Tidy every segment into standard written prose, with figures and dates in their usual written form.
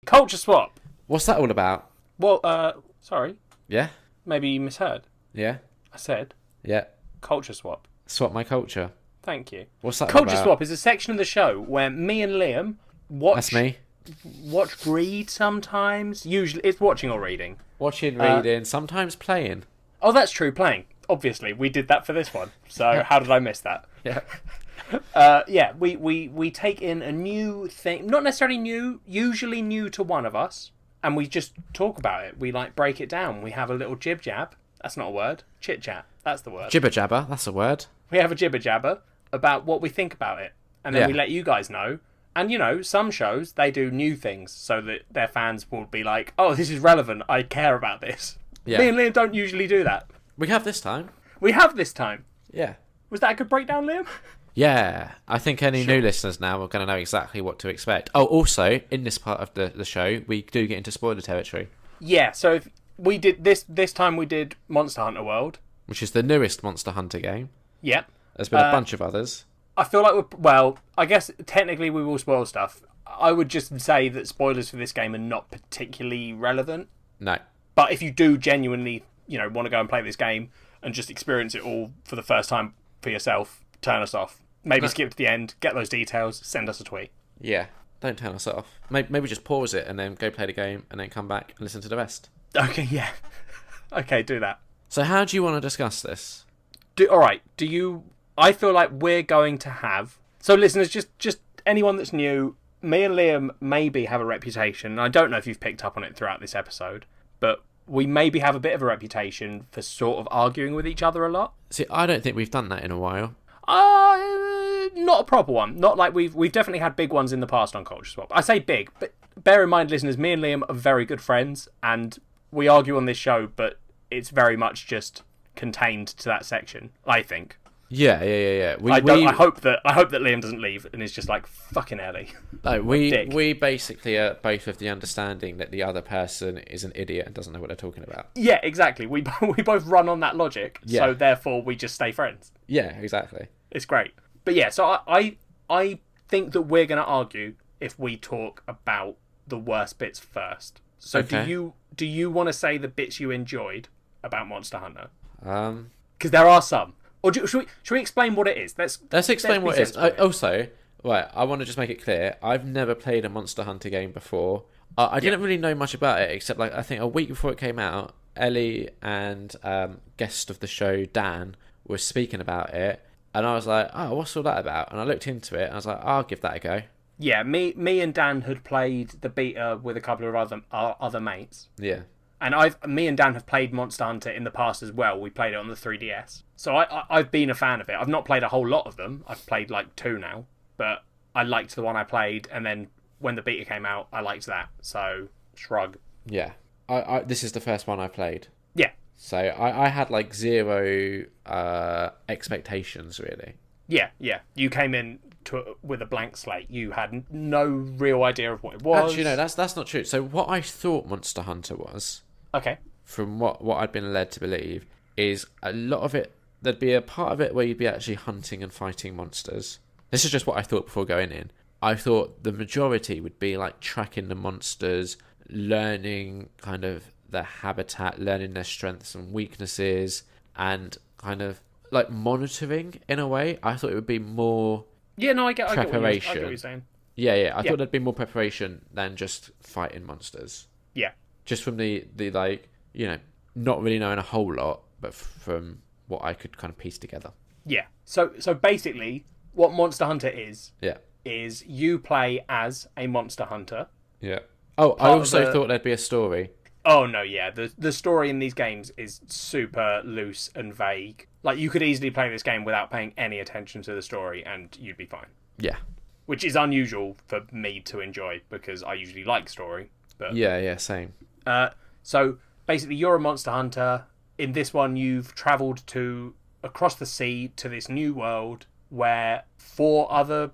Culture swap. What's that all about? Well, sorry. Yeah? Maybe you misheard. Yeah? I said Yeah. culture swap. Swap my culture. Thank you. What's that Culture about? swap is a section of the show where me and Liam watch That's me. read sometimes. Usually it's watching or reading. Watching, reading, sometimes playing. Oh, that's true, playing. Obviously, we did that for this one. So how did I miss that? Yeah. Yeah, we take in a new thing, not necessarily new, usually new to one of us, and we just talk about it. We break it down. We have a little jib jab. That's not a word. Chit chat. That's the word. Jibber jabber, that's a word. We have a jibber jabber about what we think about it, and then Yeah. we let you guys know. And some shows they do new things so that their fans will be like, "Oh, this is relevant. I care about this." Yeah. Me and Liam don't usually do that. We have this time. We have this time. Yeah. Was that a good breakdown, Liam? Yeah, I think any new listeners now are going to know exactly what to expect. Oh, also, in this part of the show, we do get into spoiler territory. Yeah, so if we did this time we did Monster Hunter World. Which is the newest Monster Hunter game. Yep. There's been a bunch of others. I feel like I guess technically we will spoil stuff. I would just say that spoilers for this game are not particularly relevant. No. But if you do genuinely, want to go and play this game and just experience it all for the first time for yourself, turn us off. Maybe skip to the end, get those details, send us a tweet. Yeah, don't turn us off. Maybe just pause it and then go play the game and then come back and listen to the rest. Okay, yeah. Okay, do that. So how do you want to discuss this? Alright, I feel like we're going to have... So listeners, just anyone that's new, me and Liam maybe have a reputation, and I don't know if you've picked up on it throughout this episode, but we maybe have a bit of a reputation for sort of arguing with each other a lot. See, I don't think we've done that in a while. Not a proper one. Not like we've definitely had big ones in the past on Culture Swap. I say big, but bear in mind, listeners, me and Liam are very good friends, and we argue on this show, but it's very much just contained to that section, I think. Yeah. I hope that Liam doesn't leave and is just like, fucking Ellie. No, we basically are both of the understanding that the other person is an idiot and doesn't know what they're talking about. Yeah, exactly. We both run on that logic, so therefore we just stay friends. Yeah, exactly. It's great. But yeah, so I think that we're going to argue if we talk about the worst bits first. So okay. do you want to say the bits you enjoyed about Monster Hunter? Because there are some. Or should we explain what it is? Let's explain what it is. Also, right, I want to just make it clear, I've never played a Monster Hunter game before. I didn't really know much about it, except I think a week before it came out, Ellie and guest of the show, Dan, were speaking about it. And I was like, oh, what's all that about? And I looked into it, and I was like, I'll give that a go. Yeah, me and Dan had played the beta with a couple of other mates. Yeah. And me and Dan have played Monster Hunter in the past as well. We played it on the 3DS. So I've been a fan of it. I've not played a whole lot of them. I've played like 2 now. But I liked the one I played, and then when the beta came out, I liked that. So, shrug. Yeah. This is the first one I played. Yeah. So I had like zero expectations, really. Yeah. You came in with a blank slate. You had no real idea of what it was. Actually, no, that's not true. So what I thought Monster Hunter was, okay, from what I'd been led to believe, is a lot of it, there'd be a part of it where you'd be actually hunting and fighting monsters. This is just what I thought before going in. I thought the majority would be like tracking the monsters, learning kind of their habitat, learning their strengths and weaknesses, and kind of like monitoring in a way. I thought it would be more preparation. I get what you're saying. Yeah. I thought there'd be more preparation than just fighting monsters. Yeah. Just from the like, not really knowing a whole lot, but from what I could kind of piece together. Yeah. So basically, what Monster Hunter is you play as a monster hunter. Yeah. Oh, I also thought there'd be a story. Oh, no, yeah. The story in these games is super loose and vague. Like, you could easily play this game without paying any attention to the story, and you'd be fine. Yeah. Which is unusual for me to enjoy, because I usually like story. But Yeah, same. So, basically, you're a monster hunter. In this one, you've travelled across the sea to this new world where 4 other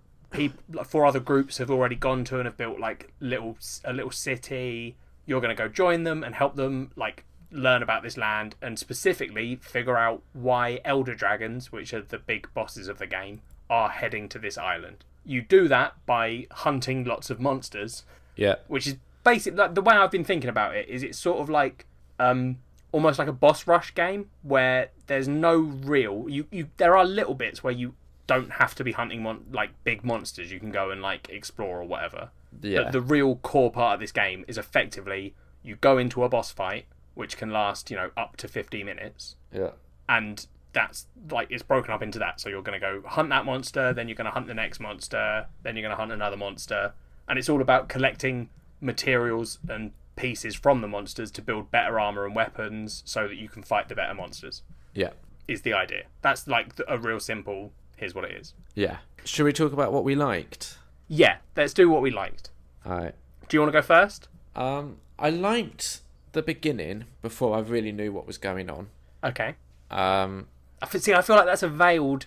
groups have already gone to and have built, like, a little city. You're going to go join them and help them, like, learn about this land and specifically figure out why elder dragons, which are the big bosses of the game, are heading to this island. You do that by hunting lots of monsters. Yeah. Which is basically, like, the way I've been thinking about it is it's sort of like almost like a boss rush game where there's no real there are little bits where you don't have to be hunting like big monsters. You can go and like explore or whatever. Yeah. But the real core part of this game is effectively you go into a boss fight, which can last, up to 50 minutes. Yeah. And that's like, it's broken up into that. So you're going to go hunt that monster, then you're going to hunt the next monster, then you're going to hunt another monster. And it's all about collecting materials and pieces from the monsters to build better armor and weapons so that you can fight the better monsters. Yeah. Is the idea. That's like a real simple, here's what it is. Yeah. Should we talk about what we liked? Yeah, let's do what we liked. Alright. Do you want to go first? I liked the beginning before I really knew what was going on. Okay. I I feel like that's a veiled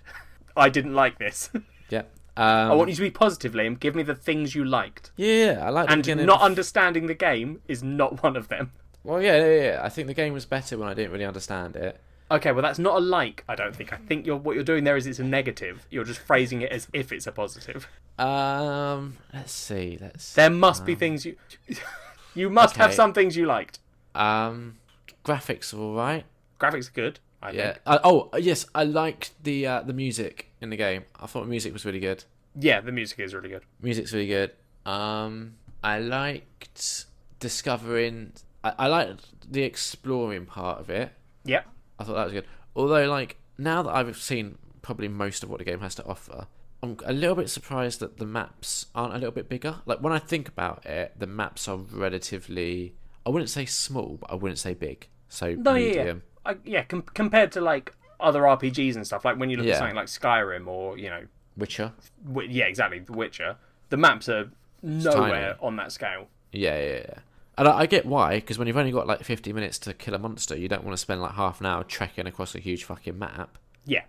I didn't like this. Yeah. I want you to be positive, Liam. Give me the things you liked. Yeah, I liked the beginning. And not understanding the game is not one of them. Well, yeah. I think the game was better when I didn't really understand it. Okay, well, that's not a like, I don't think. I think what you're doing there is it's a negative. You're just phrasing it as if it's a positive. Let's see. There must be things you... You must have some things you liked. Graphics are alright. Graphics are good, I think. Yes, I liked the music in the game. I thought the music was really good. Yeah, the music is really good. Music's really good. I liked discovering... I liked the exploring part of it. Yep. I thought that was good. Although, like, now that I've seen probably most of what the game has to offer, I'm a little bit surprised that the maps aren't a little bit bigger. Like, when I think about it, the maps are relatively... I wouldn't say small, but I wouldn't say big. So, medium. Yeah. Compared to, like, other RPGs and stuff, like when you look at something like Skyrim or, Witcher. Yeah, exactly, The Witcher. The maps are nowhere on that scale. Yeah. And I get why, because when you've only got like 50 minutes to kill a monster, you don't want to spend like half an hour trekking across a huge fucking map. Yeah.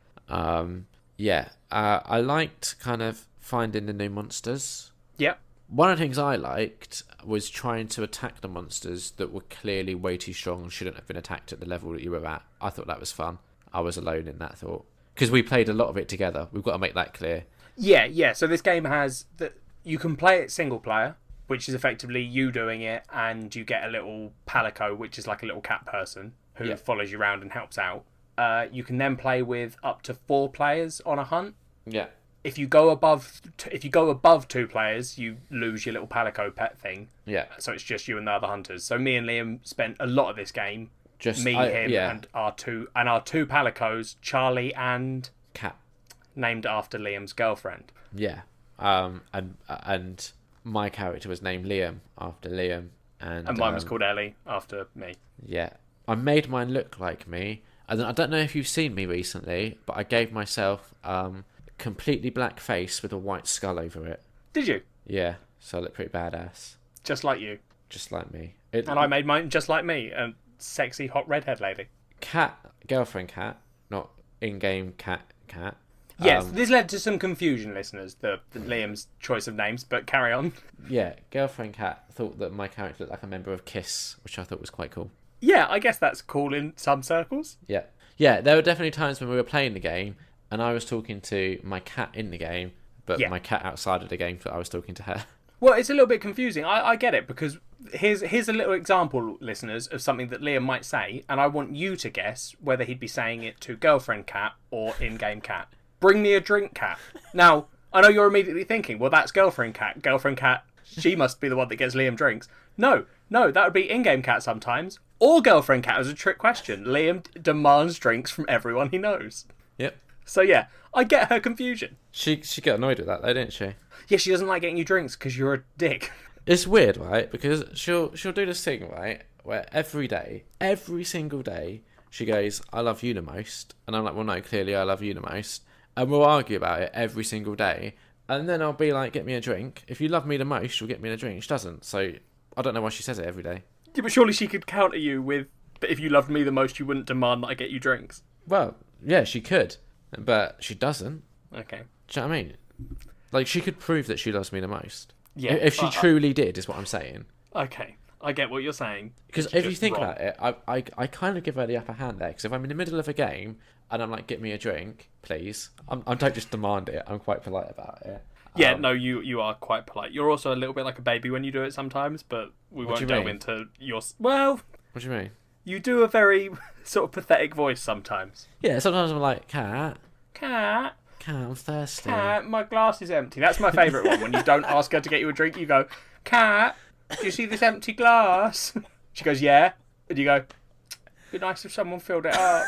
I liked kind of finding the new monsters. Yep. One of the things I liked was trying to attack the monsters that were clearly way too strong and shouldn't have been attacked at the level that you were at. I thought that was fun. I was alone in that thought. Because we played a lot of it together. We've got to make that clear. Yeah. So this game has... You can play it single player, which is effectively you doing it, and you get a little palico, which is like a little cat person who follows you around and helps out. You can then play with up to 4 players on a hunt. Yeah. If you go above 2 players, you lose your little palico pet thing. Yeah. So it's just you and the other hunters. So me and Liam spent a lot of this game. Him, and our two palicos, Charlie and Cat, named after Liam's girlfriend. Yeah. And my character was named Liam after Liam, and mine was called Ellie after me. Yeah. I made mine look like me, and then I don't know if you've seen me recently, but I gave myself completely black face with a white skull over it. Did you? Yeah. So I look pretty badass. Just like you. Just like me. And I made mine just like me, a sexy hot redhead lady. Girlfriend cat, not in-game cat. Yes, this led to some confusion, listeners, the Liam's choice of names, but carry on. Yeah, girlfriend cat thought that my character looked like a member of KISS, which I thought was quite cool. Yeah, I guess that's cool in some circles. Yeah, there were definitely times when we were playing the game, and I was talking to my cat in the game, but my cat outside of the game thought I was talking to her. Well, it's a little bit confusing. I get it, because here's a little example, listeners, of something that Liam might say, and I want you to guess whether he'd be saying it to girlfriend cat or in-game cat. Bring me a drink, cat. Now, I know you're immediately thinking, well, that's girlfriend cat. Girlfriend cat, she must be the one that gets Liam drinks. No, that would be in-game cat sometimes. Or girlfriend cat is a trick question. Liam demands drinks from everyone he knows. Yep. So yeah, I get her confusion. She got annoyed with that though, didn't she? Yeah, she doesn't like getting you drinks because you're a dick. It's weird, right? Because she'll do this thing, right, where every single day, she goes, I love you the most. And I'm like, well, no, clearly I love you the most. And we'll argue about it every single day. And then I'll be like, get me a drink. If you love me the most, you'll get me a drink. She doesn't. So I don't know why she says it every day. Yeah, but surely she could counter you with, but if you loved me the most, you wouldn't demand that I get you drinks. Well, yeah, she could. But she doesn't. Okay. Do you know what I mean? Like, she could prove that she loves me the most. Yeah. If she truly did, is what I'm saying. Okay. I get what you're saying. Because if you think about it, I kind of give her the upper hand there. Because if I'm in the middle of a game and I'm like, get me a drink, please. I don't just demand it. I'm quite polite about it. Yeah, no, you are quite polite. You're also a little bit like a baby when you do it sometimes, but we won't delve into your... Well... What do you mean? You do a very sort of pathetic voice sometimes. Yeah, sometimes I'm like, cat, I'm thirsty. Cat, my glass is empty. That's my favourite one. When you don't ask her to get you a drink, you go, Cat, do you see this empty glass? She goes, yeah. And you go, it'd be nice if someone filled it up.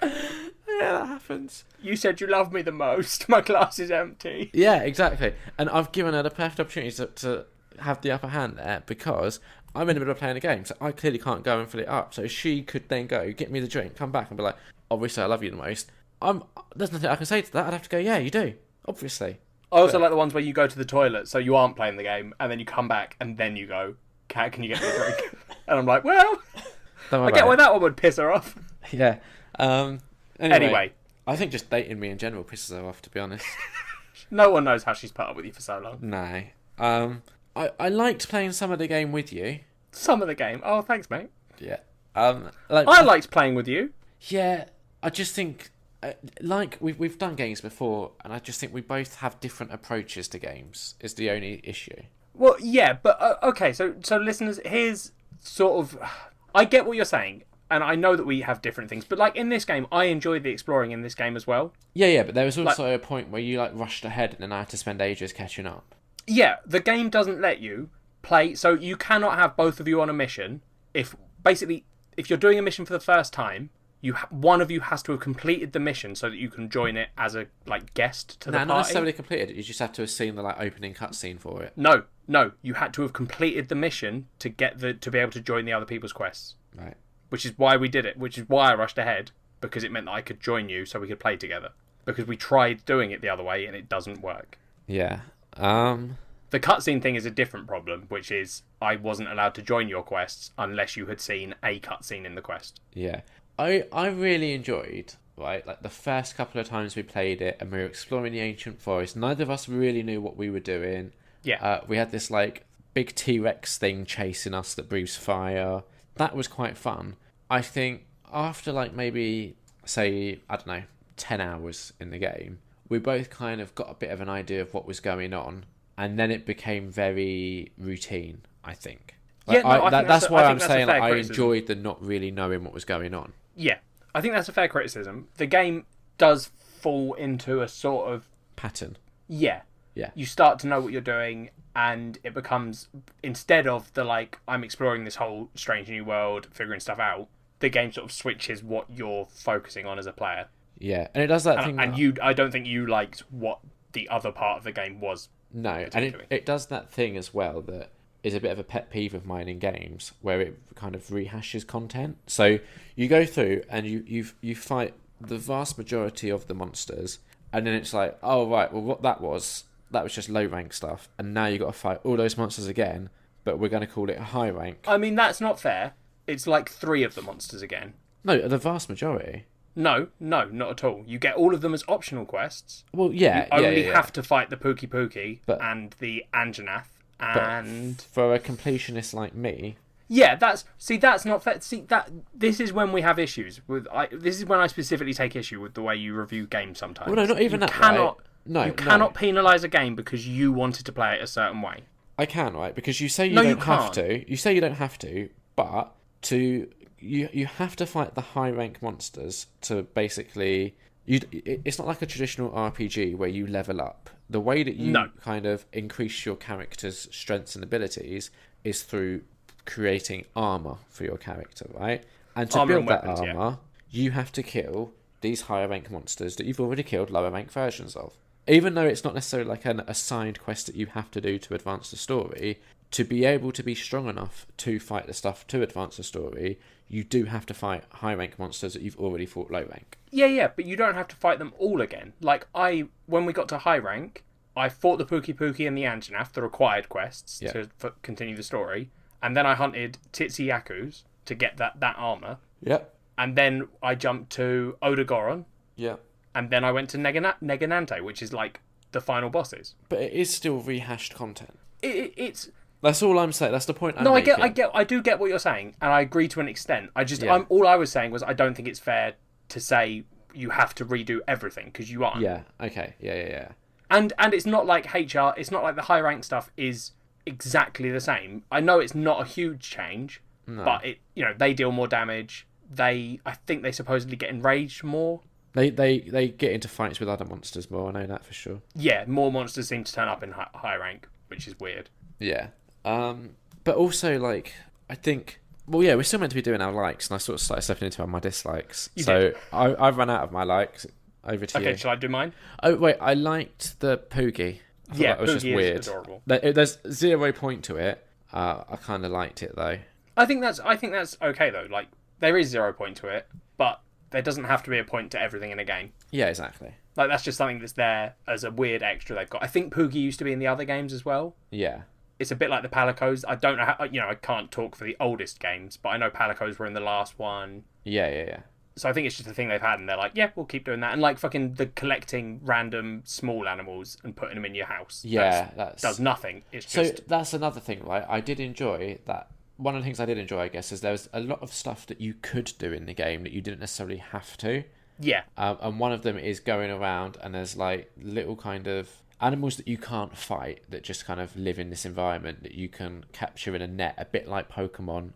Yeah, that happens. You said you love me the most. My glass is empty. Yeah, exactly. And I've given her the perfect opportunity to have the upper hand there because I'm in the middle of playing a game, so I clearly can't go and fill it up. So she could then go, get me the drink, come back and be like, obviously I love you the most. There's nothing I can say to that. I'd have to go, yeah, you do. Obviously. I also like the ones where you go to the toilet, so you aren't playing the game, and then you come back, and then you go, Cat, can you get me a drink? And I'm like, well, I get why that one would piss her off. Yeah. Anyway. I think just dating me in general pisses her off, to be honest. No one knows how she's put up with you for so long. No. I liked playing some of the game with you. Some of the game? Oh, thanks, mate. Yeah. I liked playing with you. Yeah, I just think... like we've done games before, and I just think we both have different approaches to games. Is the only issue. Well, yeah, but okay. So listeners, here's sort of. I get what you're saying, and I know that we have different things. But like in this game, I enjoyed the exploring in this game as well. Yeah, but there was also a point where you rushed ahead, and then I had to spend ages catching up. Yeah, the game doesn't let you play, so you cannot have both of you on a mission. If you're doing a mission for the first time. One of you has to have completed the mission so that you can join it as a guest to the party. Not necessarily completed. You just have to have seen the opening cutscene for it. No, you had to have completed the mission to be able to join the other people's quests. Right. Which is why we did it. Which is why I rushed ahead, because it meant that I could join you so we could play together. Because we tried doing it the other way and it doesn't work. Yeah. The cutscene thing is a different problem, which is I wasn't allowed to join your quests unless you had seen a cutscene in the quest. Yeah. I really enjoyed, the first couple of times we played it and we were exploring the ancient forest. Neither of us really knew what we were doing. Yeah. We had this big T-Rex thing chasing us that breathes fire. That was quite fun. I think after maybe, say, I don't know, 10 hours in the game, we both kind of got a bit of an idea of what was going on, and then it became very routine, I think. That's why I'm saying I enjoyed the not really knowing what was going on. Yeah, I think that's a fair criticism. The game does fall into a sort of... pattern. Yeah. Yeah. You start to know what you're doing, and it becomes, instead of I'm exploring this whole strange new world, figuring stuff out, the game sort of switches what you're focusing on as a player. Yeah, and it does that thing... And I don't think you liked what the other part of the game was. No, and it does that thing as well that is a bit of a pet peeve of mine in games, where it kind of rehashes content. So you go through and you fight the vast majority of the monsters, and then it's like, oh right, well what that was just low rank stuff, and now you got to fight all those monsters again, but we're going to call it high rank. I mean, that's not fair. It's 3 of the monsters again. No, the vast majority. No, not at all. You get all of them as optional quests. Well, yeah, you only have to fight the Pookie Pookie and the Anjanath. And for a completionist like me, yeah, that's not fair. This is when we have issues with. This is when I specifically take issue with the way you review games sometimes. Well, no, not even you that. Cannot, right? No, you cannot penalise a game because you wanted to play it a certain way. I can, right? Because you say you don't have to. You say you don't have to, but you have to fight the high rank monsters to basically. It's not like a traditional RPG where you level up. The way that you kind of increase your character's strengths and abilities is through creating armor for your character, right? And to build that armor, you have to kill these higher rank monsters that you've already killed lower rank versions of. Even though it's not necessarily an assigned quest that you have to do to advance the story, to be able to be strong enough to fight the stuff to advance the story, you do have to fight high rank monsters that you've already fought low rank. Yeah, but you don't have to fight them all again. When we got to high rank, I fought the Pookie Pookie and the Anjanath, the required quests to continue the story, and then I hunted Titsy Yakus to get that armor. Yep. And then I jumped to Odogoron. Yeah. And then I went to Neganante, which is the final bosses. But it is still rehashed content. It's. That's all I'm saying. That's the point I'm making. I do get what you're saying, and I agree to an extent. All I was saying was I don't think it's fair to say you have to redo everything, because you aren't. Yeah, okay. Yeah. And it's not like HR. It's not like the high rank stuff is exactly the same. I know it's not a huge change, but they deal more damage. I think they supposedly get enraged more. They get into fights with other monsters more. I know that for sure. Yeah, more monsters seem to turn up in high rank, which is weird. Yeah. But also, like, I think... Well, yeah, we're still meant to be doing our likes, and I sort of started stepping into my dislikes. I've run out of my likes. Over to you. Okay, shall I do mine? Oh, wait, I liked the Poogie. I thought that was just weird. Adorable. There's 0 point to it. I kind of liked it, though. I think that's okay, though. Like, there is 0 point to it, but there doesn't have to be a point to everything in a game. Yeah, exactly. Like, that's just something that's there as a weird extra they've got. I think Poogie used to be in the other games as well. Yeah. It's a bit like the Palicos. I don't know how... I can't talk for the oldest games, but I know Palicos were in the last one. Yeah. So I think it's just a thing they've had, and they're like, yeah, we'll keep doing that. And like fucking the collecting random small animals and putting them in your house. Yeah, that does nothing. It's so just... that's another thing, right? I did enjoy that. One of the things I did enjoy, I guess, is there was a lot of stuff that you could do in the game that you didn't necessarily have to. Yeah. And one of them is going around, and there's like little kind of animals that you can't fight that just kind of live in this environment that you can capture in a net, a bit like Pokemon,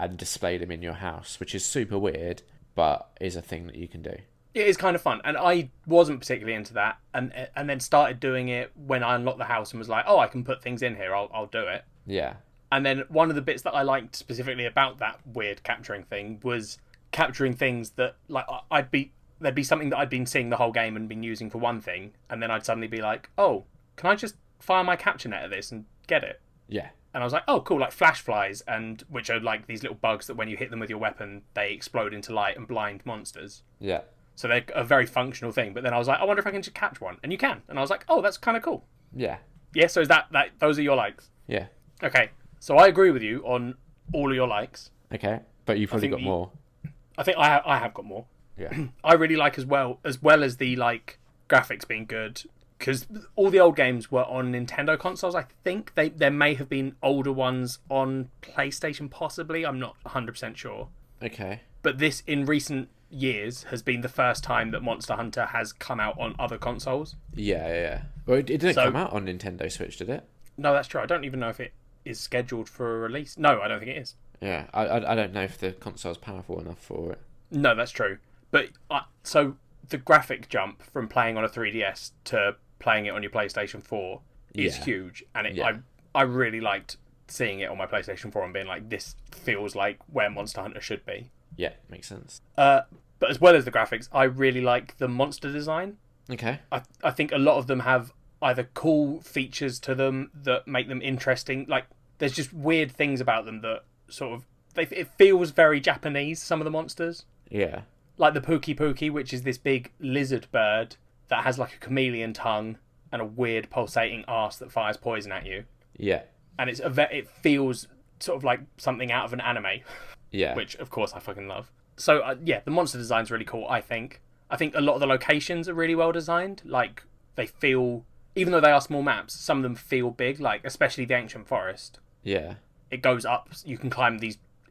and display them in your house, which is super weird, but is a thing that you can do. It is kind of fun, and I wasn't particularly into that, and then started doing it when I unlocked the house and was like, oh, I can put things in here, I'll do it. Yeah. And then one of the bits that I liked specifically about that weird capturing thing was capturing things that, like, there'd be something that I'd been seeing the whole game and been using for one thing, and then I'd suddenly be like, oh, can I just fire my capture net at this and get it? Yeah. And I was like, oh, cool, like flash flies, and which are like these little bugs that when you hit them with your weapon, they explode into light and blind monsters. Yeah. So they're a very functional thing. But then I was like, I wonder if I can just catch one. And you can. And I was like, oh, that's kind of cool. Yeah. Yeah, so is that those are your likes? Yeah. Okay, so I agree with you on all of your likes. Okay, but you've probably got more. I think I have got more. Yeah. I really like as well as the like graphics being good, because all the old games were on Nintendo consoles. I think there may have been older ones on PlayStation, possibly. I'm not 100% sure. Okay. But this, in recent years, has been the first time that Monster Hunter has come out on other consoles. Yeah. Well, it didn't come out on Nintendo Switch, did it? No, that's true. I don't even know if it is scheduled for a release. No, I don't think it is. Yeah, I don't know if the console's powerful enough for it. No, that's true. But so the graphic jump from playing on a 3DS to playing it on your PlayStation 4 is huge, and I really liked seeing it on my PlayStation 4 and being like, this feels like where Monster Hunter should be. Yeah, makes sense. But as well as the graphics, I really like the monster design. Okay. I think a lot of them have either cool features to them that make them interesting. Like, there's just weird things about them that sort of... It feels very Japanese, some of the monsters. Yeah. Like the Pookie, which is this big lizard bird that has like a chameleon tongue and a weird pulsating arse that fires poison at you. Yeah. And it feels sort of like something out of an anime. Yeah. Which, of course, I fucking love. So, the monster design's really cool, I think. I think a lot of the locations are really well designed. Like, they feel... Even though they are small maps, some of them feel big, like, especially the Ancient Forest. Yeah. It goes up, you can climb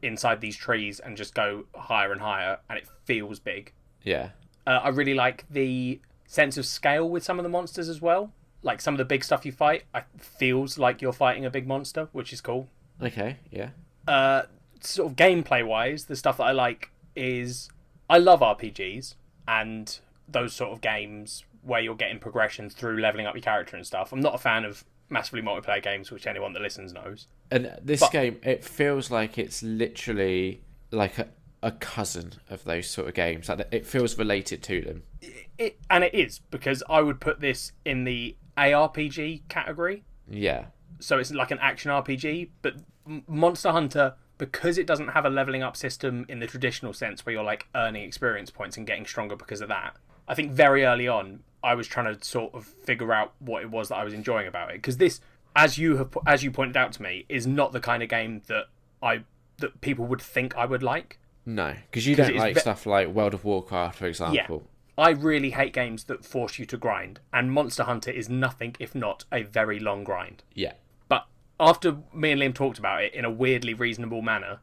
inside these trees and just go higher and higher, and it feels big. Yeah. I really like the sense of scale with some of the monsters as well. Like, some of the big stuff you fight, feels like you're fighting a big monster, which is cool. Okay, yeah. Sort of gameplay-wise, the stuff that I like is... I love RPGs, and those sort of games where you're getting progression through leveling up your character and stuff. I'm not a fan of massively multiplayer games, which anyone that listens knows. And this game, it feels like it's literally like a cousin of those sort of games. Like, it feels related to them. And it is, because I would put this in the ARPG category. Yeah. So it's like an action RPG, but Monster Hunter, because it doesn't have a leveling up system in the traditional sense where you're like earning experience points and getting stronger because of that, I think very early on I was trying to sort of figure out what it was that I was enjoying about it, because this, as you pointed out to me, is not the kind of game that people would think I would like. No, because you don't like stuff like World of Warcraft, for example. Yeah. I really hate games that force you to grind, and Monster Hunter is nothing if not a very long grind. Yeah. But after me and Liam talked about it in a weirdly reasonable manner,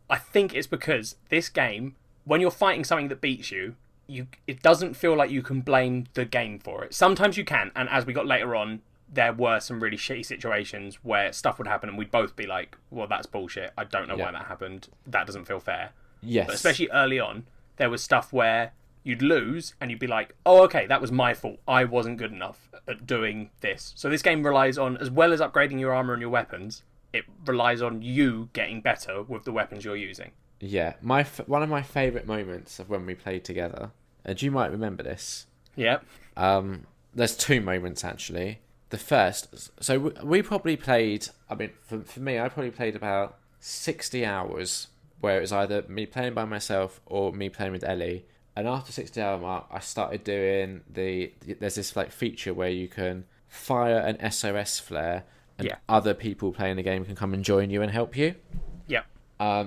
I think it's because this game, when you're fighting something that beats you, it doesn't feel like you can blame the game for it. Sometimes you can, and as we got later on, there were some really shitty situations where stuff would happen and we'd both be like, well, that's bullshit. I don't know why that happened. That doesn't feel fair. Yes. But especially early on, there was stuff where you'd lose and you'd be like, oh, okay, that was my fault. I wasn't good enough at doing this. So this game relies on, as well as upgrading your armor and your weapons, it relies on you getting better with the weapons you're using. Yeah. One of my favourite moments of when we played together, and you might remember this. Yep. There's two moments, actually. The first, so we probably played, I mean, for me, I probably played about 60 hours, where it was either me playing by myself or me playing with Ellie. And after 60-hour mark, I started doing there's this like feature where you can fire an SOS flare, and other people playing the game can come and join you and help you. Yeah.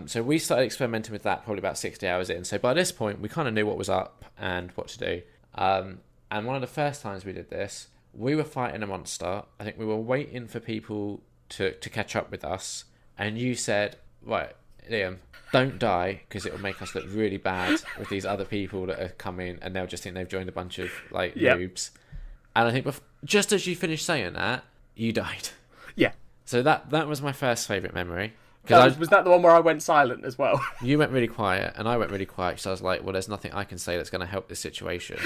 So we started experimenting with that probably about 60 hours in. So by this point, we kind of knew what was up and what to do. And one of the first times we did this, we were fighting a monster. I think we were waiting for people to catch up with us. And you said, right, Liam, don't die, because it will make us look really bad with these other people that are coming, and they'll just think they've joined a bunch of like noobs. And I think just as you finished saying that, you died. Yeah. So that was my first favourite memory. Was that the one where I went silent as well? You went really quiet, and I went really quiet, so I was like, well, there's nothing I can say that's going to help this situation.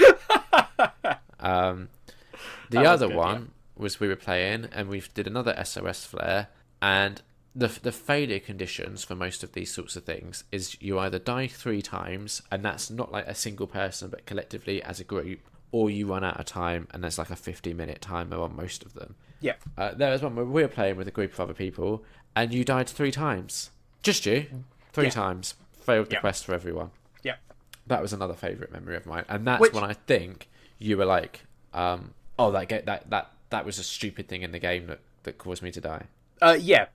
The other one was we were playing, and we did another SOS flare, and the failure conditions for most of these sorts of things is you either die 3 times, and that's not like a single person, but collectively as a group, or you run out of time, and there's like a 50-minute timer on most of them. Yeah. There was one where we were playing with a group of other people, and you died 3 times. Just you. 3 times. Failed the quest for everyone. Yeah. That was another favourite memory of mine, and that's when I think you were like, oh, that was a stupid thing in the game that caused me to die. Yeah,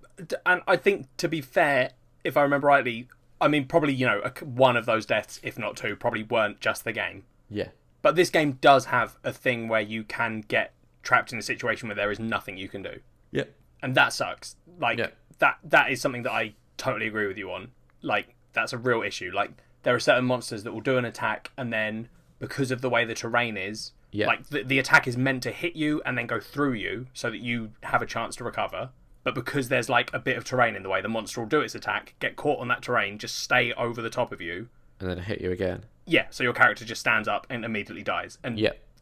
and I think, to be fair, if I remember rightly, I mean, probably, one of those deaths, if not 2, probably weren't just the game. Yeah. But this game does have a thing where you can get trapped in a situation where there is nothing you can do. Yeah. And that sucks. Like, that is something that I totally agree with you on. Like, that's a real issue. Like, there are certain monsters that will do an attack, and then, because of the way the terrain is, like, the attack is meant to hit you and then go through you so that you have a chance to recover. But because there's like a bit of terrain in the way, the monster will do its attack, get caught on that terrain, just stay over the top of you. And then hit you again. Yeah. So your character just stands up and immediately dies. And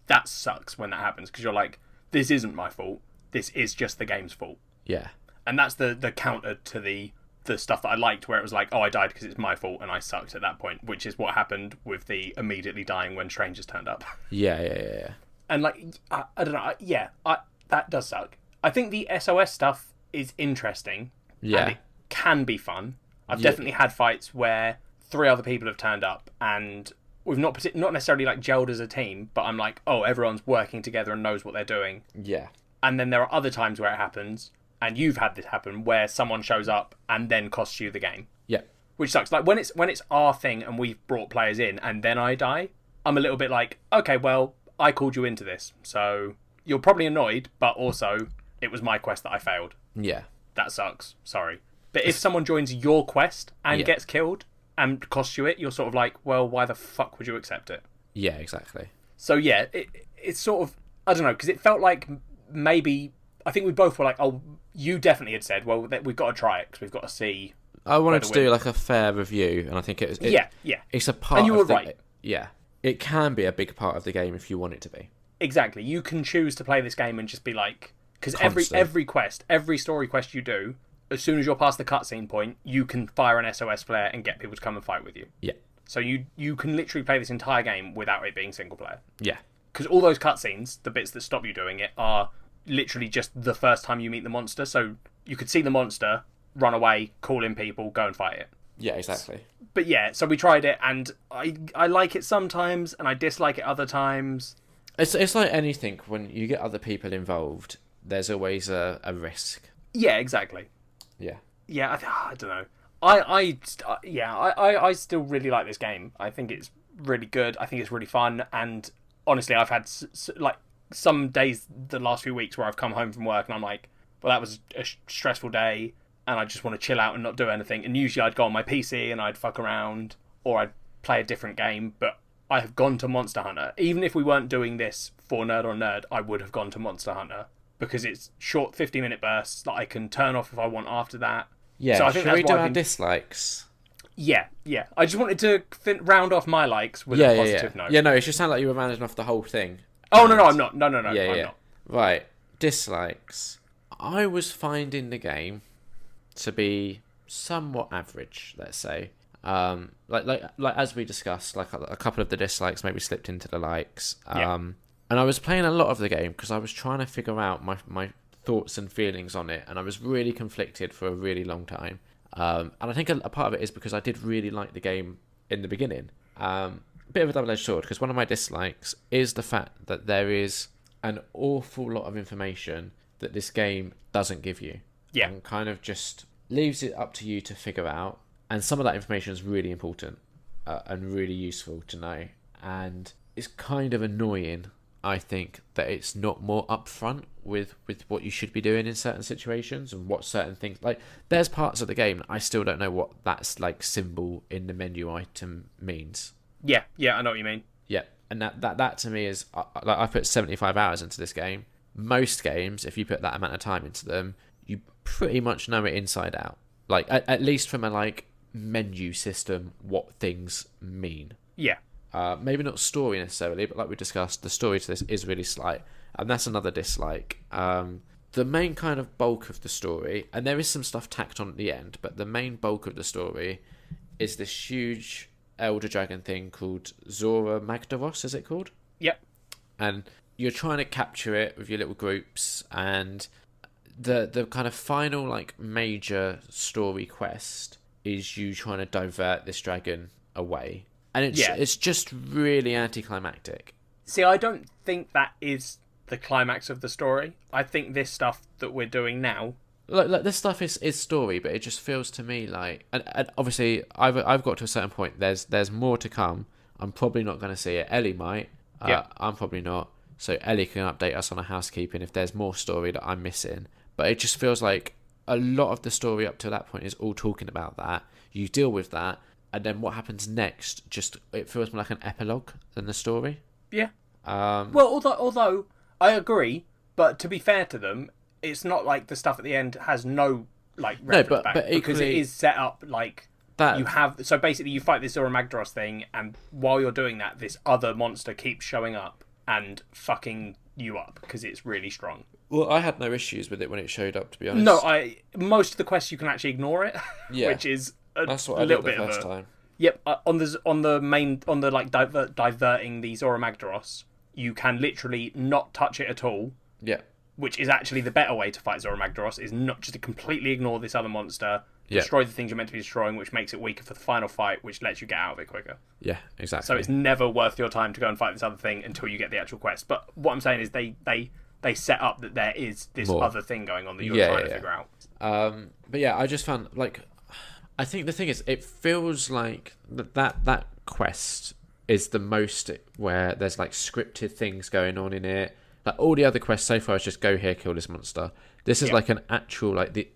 that sucks when that happens, because you're like, this isn't my fault. This is just the game's fault. Yeah. And that's the counter to the stuff that I liked, where it was like, oh, I died because it's my fault and I sucked at that point, which is what happened with the immediately dying when strangers turned up. Yeah. And like, I don't know. That does suck. I think the SOS stuff is interesting. Yeah. And it can be fun. I've definitely had fights where 3 other people have turned up and we've not necessarily like gelled as a team, but I'm like, oh, everyone's working together and knows what they're doing. Yeah. And then there are other times where it happens, and you've had this happen, where someone shows up and then costs you the game. Yeah. Which sucks. Like when it's our thing and we've brought players in and then I die, I'm a little bit like, okay, well, I called you into this, so you're probably annoyed, but also it was my quest that I failed. Yeah. That sucks. Sorry. But if someone joins your quest and gets killed and costs you it, you're sort of like, well, why the fuck would you accept it? Yeah, exactly. So yeah, it's sort of, I don't know, because it felt like maybe, I think we both were like, oh, you definitely had said, well, we've got to try it because we've got to see. I wanted to do like a fair review, and I think it was. Yeah. It's a part. And you were of the, right. Yeah, it can be a big part of the game if you want it to be. Exactly. You can choose to play this game and just be like, because every quest, every story quest you do, as soon as you're past the cutscene point, you can fire an SOS flare and get people to come and fight with you. Yeah. So you can literally play this entire game without it being single player. Yeah. Because all those cutscenes, the bits that stop you doing it, are literally just the first time you meet the monster. So you could see the monster, run away, call in people, go and fight it. Yeah, exactly. But yeah, so we tried it, and I like it sometimes, and I dislike it other times. It's like anything, when you get other people involved, there's always a risk. Yeah, exactly. Yeah. Yeah, I don't know. I still really like this game. I think it's really good. I think it's really fun. And honestly, I've had like some days the last few weeks where I've come home from work and I'm like, well, that was a stressful day and I just want to chill out and not do anything. And usually I'd go on my PC and I'd fuck around or I'd play a different game. But I have gone to Monster Hunter. Even if we weren't doing this for Nerd on Nerd, I would have gone to Monster Hunter because it's short 50-minute bursts that I can turn off if I want after that. Yeah, so I think should we that's do why our dislikes? Yeah. I just wanted to round off my likes with a positive note. Yeah, no, it just sounded like you were rounding off the whole thing. Oh, no, I'm not. No, I'm not. Right, dislikes. I was finding the game to be somewhat average, let's say. Like as we discussed, like a couple of the dislikes maybe slipped into the likes. And I was playing a lot of the game because I was trying to figure out my thoughts and feelings on it, and I was really conflicted for a really long time. And I think a part of it is because I did really like the game in the beginning. Bit of a double-edged sword, because one of my dislikes is the fact that there is an awful lot of information that this game doesn't give you. Yeah. And kind of just leaves it up to you to figure out. And some of that information is really important and really useful to know. And it's kind of annoying, I think, that it's not more upfront with what you should be doing in certain situations and what certain things... Like, there's parts of the game that I still don't know what that's, like, symbol in the menu item means. Yeah, I know what you mean. Yeah, and that to me is... Like, I put 75 hours into this game. Most games, if you put that amount of time into them, you pretty much know it inside out. Like, at least from a, like, menu system, what things mean. Yeah. Maybe not story necessarily, but like we discussed, the story to this is really slight, and that's another dislike. The main kind of bulk of the story, and there is some stuff tacked on at the end, but the main bulk of the story is this huge elder dragon thing called Zora Magdaros, is it called? Yep. And you're trying to capture it with your little groups, and the kind of final, like, major story quest is you trying to divert this dragon away. And it's just really anticlimactic. See, I don't think that is the climax of the story. I think this stuff that we're doing now... Like this stuff is story, but it just feels to me like... And obviously, I've got to a certain point. There's more to come. I'm probably not going to see it. Ellie might. I'm probably not. So Ellie can update us on a housekeeping if there's more story that I'm missing. But it just feels like a lot of the story up to that point is all talking about that. You deal with that. And then what happens next, just it feels more like an epilogue than the story. Yeah. Well, although I agree, but to be fair to them, it's not like the stuff at the end has no like reference back, but equally, because it is set up like that. You have so basically you fight this Zora Magdaros thing, and while you're doing that, this other monster keeps showing up and fucking you up because it's really strong. Well, I had no issues with it when it showed up, to be honest. No, most of the quests you can actually ignore it, which is. That's what I did the first time. Yep, on the like diverting the Zora Magdaros, you can literally not touch it at all. Yeah. Which is actually the better way to fight Zora Magdaros, is not just to completely ignore this other monster, destroy the things you're meant to be destroying, which makes it weaker for the final fight, which lets you get out of it quicker. Yeah, exactly. So it's never worth your time to go and fight this other thing until you get the actual quest. But what I'm saying is they set up that there is this other thing going on that you're trying to figure out. But yeah, I just found like. I think the thing is, it feels like that quest is the most where there's like scripted things going on in it. Like all the other quests so far is just go here, kill this monster. This is like an actual like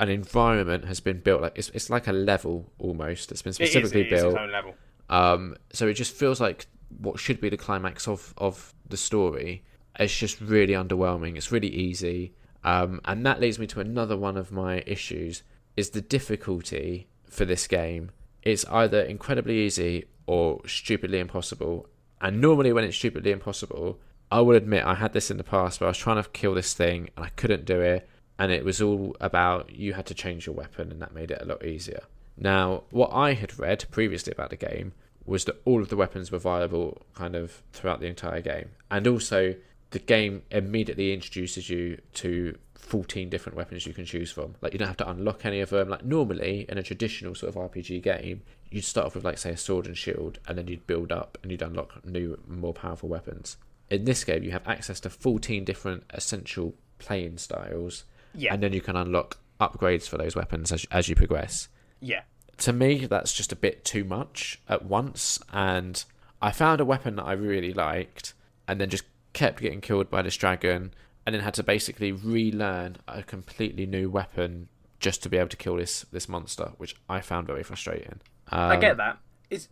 an environment has been built. Like it's like a level almost. It's been specifically built. It's its own level. So it just feels like what should be the climax of the story. It's just really underwhelming. It's really easy, and that leads me to another one of my issues. Is the difficulty for this game. It's either incredibly easy or stupidly impossible. And normally when it's stupidly impossible, I will admit I had this in the past where I was trying to kill this thing and I couldn't do it. And it was all about you had to change your weapon and that made it a lot easier. Now, what I had read previously about the game was that all of the weapons were viable kind of throughout the entire game. And also the game immediately introduces you to 14 different weapons you can choose from. Like, you don't have to unlock any of them. Like, normally in a traditional sort of RPG game, you'd start off with, like, say, a sword and shield, and then you'd build up and you'd unlock new, more powerful weapons. In this game, you have access to 14 different essential playing styles, and then you can unlock upgrades for those weapons as you progress. Yeah. To me, that's just a bit too much at once, and I found a weapon that I really liked, and then just kept getting killed by this dragon, and then had to basically relearn a completely new weapon just to be able to kill this monster, which I found very frustrating. I get that.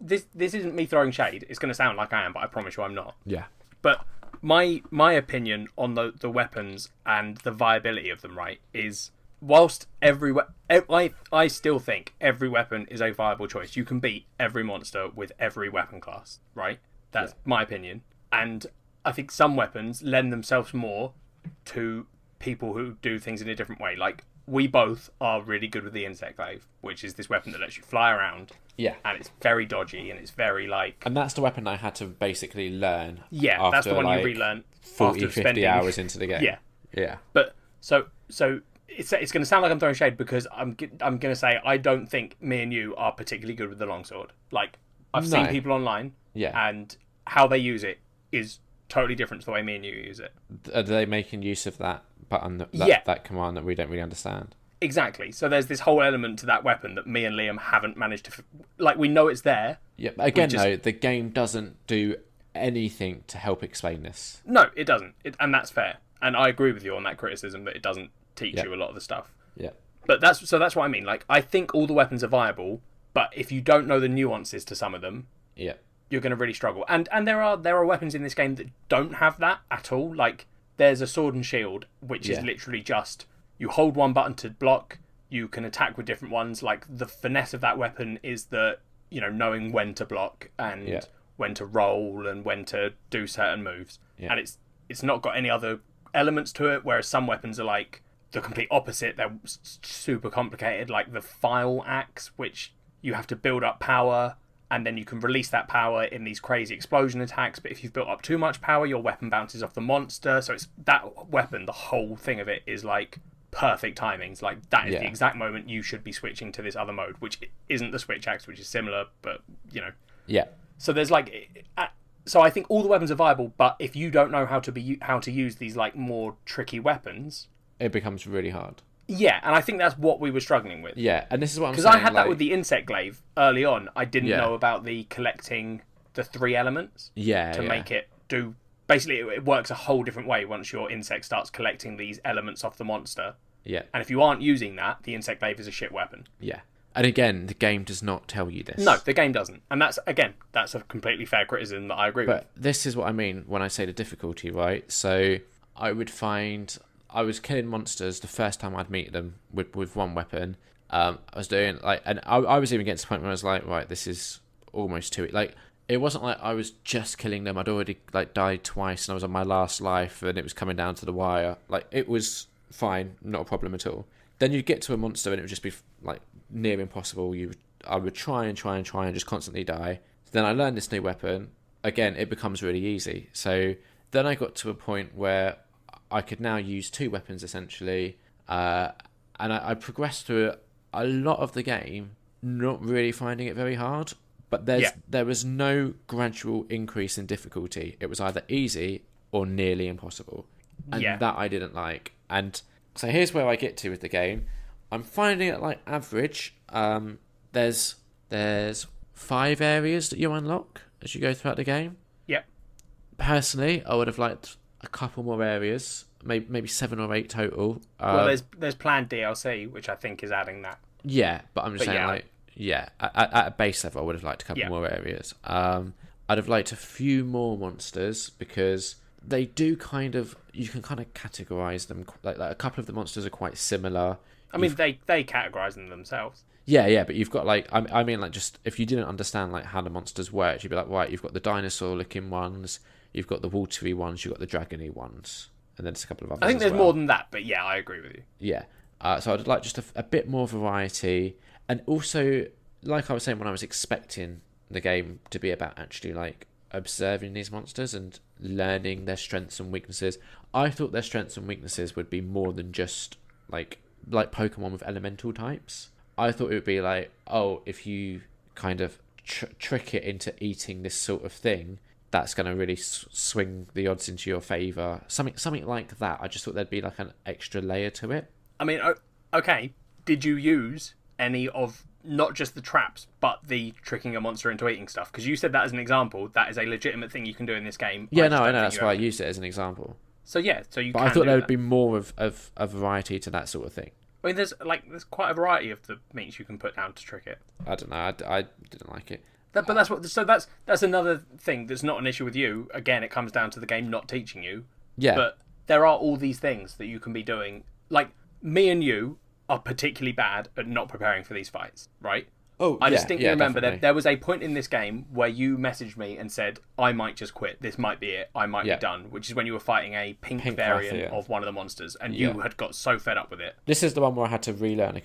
this isn't me throwing shade. It's going to sound like I am, but I promise you I'm not. Yeah. But my opinion on the weapons and the viability of them, right, is whilst I still think every weapon is a viable choice. You can beat every monster with every weapon class, right? That's my opinion. And I think some weapons lend themselves more to people who do things in a different way. Like, we both are really good with the insect glaive, which is this weapon that lets you fly around. Yeah. And it's very dodgy and it's very like... And that's the weapon I had to basically learn. Yeah, after, that's the one like, you relearn 40, after 50 hours into the game. Yeah. Yeah. But so it's going to sound like I'm throwing shade because I'm going to say I don't think me and you are particularly good with the longsword. Like, I've seen people online, and how they use it is totally different to the way me and you use it. Are they making use of that button, that command that we don't really understand? Exactly. So there's this whole element to that weapon that me and Liam haven't managed to... Like, we know it's there. Yeah, but again, though, the game doesn't do anything to help explain this. No, it doesn't. And that's fair. And I agree with you on that criticism that it doesn't teach you a lot of the stuff. Yeah. But that's what I mean. Like, I think all the weapons are viable, but if you don't know the nuances to some of them... Yeah. You're going to really struggle. And there are weapons in this game that don't have that at all. Like, there's a sword and shield, which is literally just, you hold one button to block, you can attack with different ones. Like, the finesse of that weapon is that, knowing when to block and when to roll and when to do certain moves. Yeah. And it's not got any other elements to it, whereas some weapons are like the complete opposite. They're super complicated, like the file axe, which you have to build up power, and then you can release that power in these crazy explosion attacks. But if you've built up too much power, your weapon bounces off the monster. So it's that weapon, the whole thing of it is like perfect timings. Like, that is the exact moment you should be switching to this other mode, which isn't the switch axe, which is similar, but, Yeah. So there's like... So I think all the weapons are viable, but if you don't know how to use these like more tricky weapons... It becomes really hard. Yeah, and I think that's what we were struggling with. Yeah, and this is what I'm saying. Because I had that with the insect glaive early on. I didn't know about the collecting the 3 elements to make it do... Basically, it works a whole different way once your insect starts collecting these elements off the monster. Yeah. And if you aren't using that, the insect glaive is a shit weapon. Yeah. And again, the game does not tell you this. No, the game doesn't. And that's a completely fair criticism that I agree with. But this is what I mean when I say the difficulty, right? So I would find... I was killing monsters the first time I'd meet them with one weapon. I was doing and I was even getting to the point where I was like, right, this is almost too... Like, it wasn't like I was just killing them. I'd already died twice and I was on my last life and it was coming down to the wire. Like, it was fine, not a problem at all. Then you'd get to a monster and it would just be like near impossible. I would try and just constantly die. Then I learned this new weapon. Again, it becomes really easy. So then I got to a point where I could now use 2 weapons essentially, and I progressed through a lot of the game, not really finding it very hard. But there was no gradual increase in difficulty. It was either easy or nearly impossible, and that I didn't like. And so here's where I get to with the game. I'm finding it like average. There's 5 areas that you unlock as you go throughout the game. Yep. Personally, I would have liked a couple more areas, maybe 7 or 8 total. Well, there's planned DLC, which I think is adding that. Yeah, but I'm just saying, at a base level, I would have liked a couple more areas. I'd have liked a few more monsters because they do you can kind of categorize them. Like a couple of the monsters are quite similar. I mean, they categorize them themselves. Yeah, but you've got I mean, just if you didn't understand how the monsters work, you'd be like, right, you've got the dinosaur-looking ones. You've got the watery ones, you've got the dragony ones, and then there's a couple of others. I think there's more than that, but yeah, I agree with you. Yeah, so I'd like just a bit more variety, and also, like I was saying, when I was expecting the game to be about actually observing these monsters and learning their strengths and weaknesses, I thought their strengths and weaknesses would be more than just like Pokemon with elemental types. I thought it would be if you kind of trick it into eating this sort of thing, that's going to really swing the odds into your favour. Something like that. I just thought there'd be an extra layer to it. I mean, okay, did you use any of not just the traps, but the tricking a monster into eating stuff? Because you said that as an example. That is a legitimate thing you can do in this game. Yeah, no, I know. That's why I used it as an example. So yeah, you. But I thought there would be more of a variety to that sort of thing. I mean, there's quite a variety of the meats you can put down to trick it. I don't know. I didn't like it. But that's what. So that's another thing that's not an issue with you. Again, it comes down to the game not teaching you. Yeah. But there are all these things that you can be doing. Like me and you are particularly bad at not preparing for these fights, right? Oh, I distinctly remember definitely. that there was a point in this game where you messaged me and said, I might just quit. This might be it. I might be done. Which is when you were fighting a pink variant Rathian of one of the monsters, and you had got so fed up with it. This is the one where I had to learn a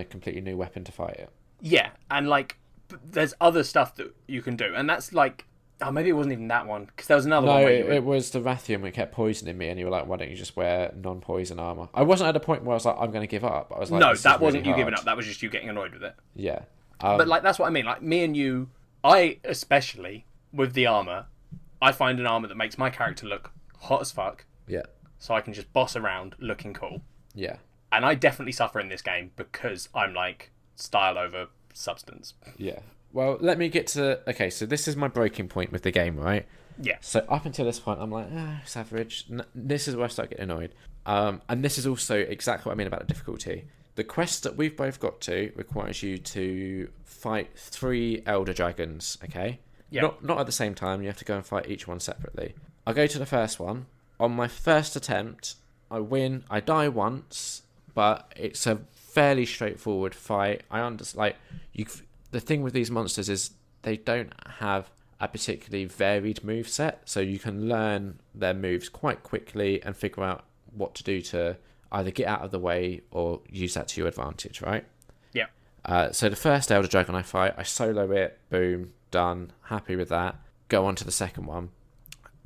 completely new weapon to fight it. Yeah, and like, there's other stuff that you can do, and that's like, oh, maybe it wasn't even that one, because there was another one. No, where it was the Rathian where it kept poisoning me, and you were like, why don't you just wear non-poison armor? I wasn't at a point where I was like, I'm going to give up. I was like, no, this that is wasn't really you giving hard. up. That was just you getting annoyed with it. Yeah. But like, that's what I mean. Like, me and you, I especially with the armor, I find an armor that makes my character look hot as fuck. Yeah. So I can just boss around looking cool. Yeah. And I definitely suffer in this game because I'm like style over substance. Yeah. Well, let me get to... Okay, so this is my breaking point with the game, right? Yeah. So up until this point, I'm like, it's average. This is where I start getting annoyed. And this is also exactly what I mean about the difficulty. The quest that we've both got to requires you to fight 3 Elder Dragons, okay? Yeah. Not at the same time. You have to go and fight each one separately. I go to the first one. On my first attempt, I win. I die once, but it's a fairly straightforward fight. The thing with these monsters is they don't have a particularly varied moveset, so you can learn their moves quite quickly and figure out what to do to either get out of the way or use that to your advantage, right? Yeah. So the first Elder Dragon I fight, I solo it, boom, done, happy with that. Go on to the second one.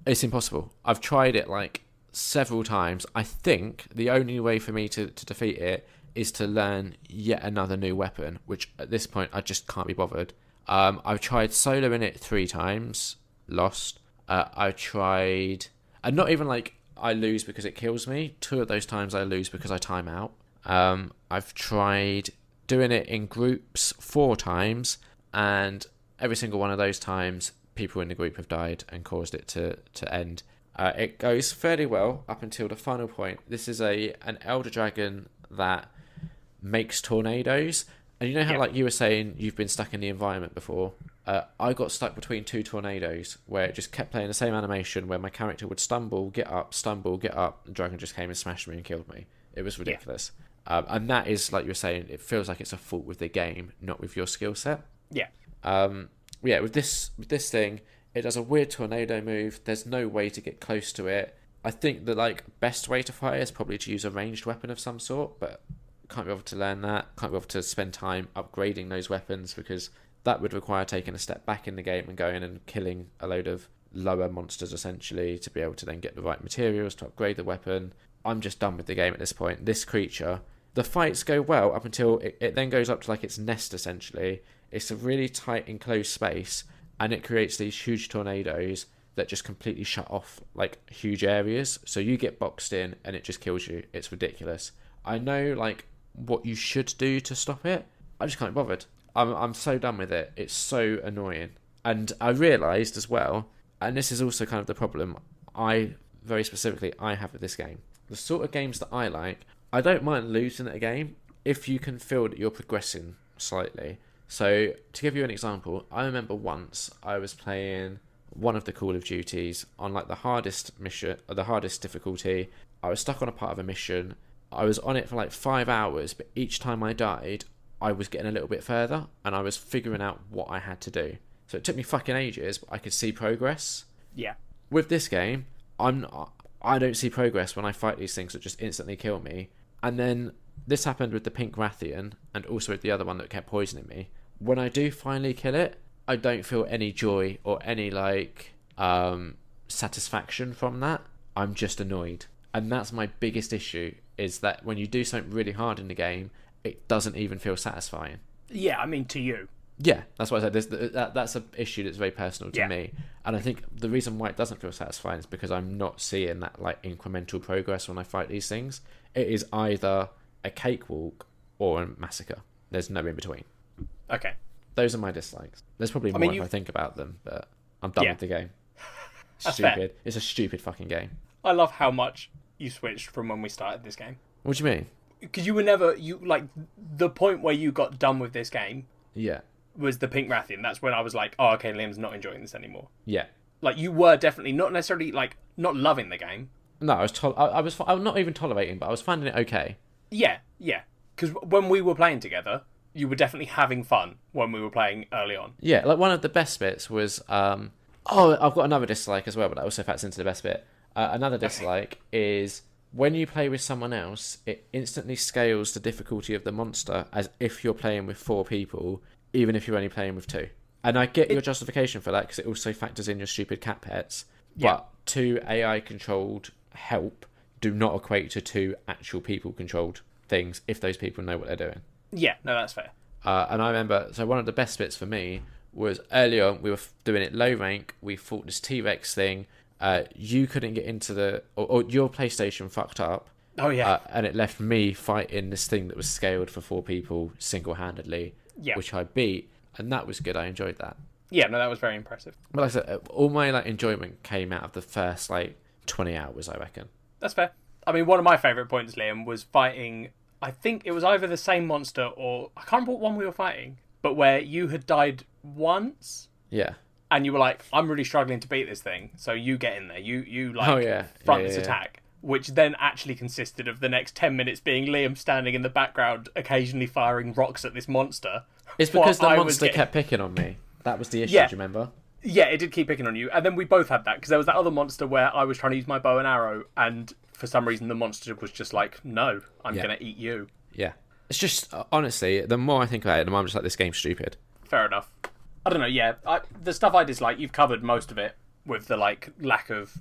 It's impossible. I've tried it like several times. I think the only way for me to defeat it is to learn yet another new weapon, which at this point I just can't be bothered. I've tried soloing it 3 times, lost. I tried, and not even like I lose because it kills me. 2 of those times I lose because I time out. I've tried doing it in groups 4 times, and every single one of those times people in the group have died and caused it to end. It goes fairly well up until the final point. This is an Elder Dragon that makes tornadoes, and you know how like you were saying you've been stuck in the environment before. I got stuck between 2 tornadoes where it just kept playing the same animation where my character would stumble, get up, the dragon just came and smashed me and killed me. It was ridiculous. And that is, like you were saying, it feels like it's a fault with the game, not with your skill set. Yeah. With this thing, it does a weird tornado move. There's no way to get close to it. I think the best way to fight is probably to use a ranged weapon of some sort, but can't be able to learn that. Can't be able to spend time upgrading those weapons because that would require taking a step back in the game and going and killing a load of lower monsters essentially to be able to then get the right materials to upgrade the weapon. I'm just done with the game at this point. This creature, the fights go well up until it then goes up to like its nest essentially. It's a really tight enclosed space and it creates these huge tornadoes that just completely shut off like huge areas. So you get boxed in and it just kills you. It's ridiculous. I know like what you should do to stop it. I just can't be bothered. I'm so done with it. It's so annoying. And I realised as well, and this is also kind of the problem I have with this game. The sort of games that I like, I don't mind losing at a game if you can feel that you're progressing slightly. So to give you an example, I remember once I was playing one of the Call of Duties on like the hardest mission, or the hardest difficulty. I was stuck on a part of a mission. I was on it for like 5 hours, but each time I died, I was getting a little bit further and I was figuring out what I had to do. So it took me fucking ages, but I could see progress. Yeah. With this game, I don't see progress when I fight these things that just instantly kill me. And then this happened with the pink Rathian and also with the other one that kept poisoning me. When I do finally kill it, I don't feel any joy or any satisfaction from that. I'm just annoyed. And that's my biggest issue, is that when you do something really hard in the game, it doesn't even feel satisfying. Yeah, I mean, to you. Yeah, that's what I said. That's an issue that's very personal to me. And I think the reason why it doesn't feel satisfying is because I'm not seeing that like incremental progress when I fight these things. It is either a cakewalk or a massacre. There's no in between. Okay. Those are my dislikes. There's probably more if I think about them, but I'm done with the game. Stupid. Fair. It's a stupid fucking game. I love how much you switched from when we started this game. What do you mean? Because you were never... the point where you got done with this game... Yeah. was the Pink Rathian. That's when I was like, oh, okay, Liam's not enjoying this anymore. Yeah. Like, you were definitely not necessarily, like, not loving the game. No, I was not even tolerating, but I was finding it okay. Yeah. Because when we were playing together, you were definitely having fun when we were playing early on. Yeah, like one of the best bits was... I've got another dislike as well, but that also factors into the best bit. Another dislike is when you play with someone else, it instantly scales the difficulty of the monster as if you're playing with 4 people, even if you're only playing with 2. And I get your justification for that, because it also factors in your stupid cat pets. Yeah. But 2 AI-controlled help do not equate to 2 actual people-controlled things if those people know what they're doing. Yeah, no, that's fair. And I remember, so one of the best bits for me was earlier on, we were doing it low rank, we fought this T-Rex thing, you couldn't get into or your PlayStation fucked up. Oh, yeah. And it left me fighting this thing that was scaled for 4 people single-handedly, which I beat, and that was good. I enjoyed that. Yeah, no, that was very impressive. But like I said, all my enjoyment came out of the first 20 hours, I reckon. That's fair. I mean, one of my favourite points, Liam, was fighting... I think it was either the same monster or... I can't remember what one we were fighting, but where you had died once... Yeah. And you were like, I'm really struggling to beat this thing, so you get in there. You front this attack. Which then actually consisted of the next 10 minutes being Liam standing in the background, occasionally firing rocks at this monster. It's because the monster kept picking on me. That was the issue, do you remember? Yeah, it did keep picking on you. And then we both had that, because there was that other monster where I was trying to use my bow and arrow, and for some reason the monster was just like, no, I'm going to eat you. Yeah. It's just, honestly, the more I think about it, the more I'm just like, this game's stupid. Fair enough. I don't know, yeah. The stuff I dislike, you've covered most of it with the, lack of,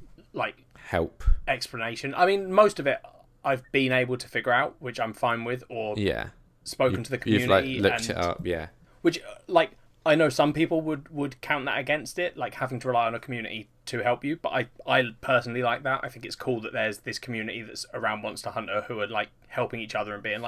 help. Explanation. I mean, most of it I've been able to figure out, which I'm fine with, or spoken to the community. You've, looked it up, yeah. Which, I know some people would count that against it, having to rely on a community to help you, but I personally like that. I think it's cool that there's this community that's around Monster Hunter who are, helping each other and being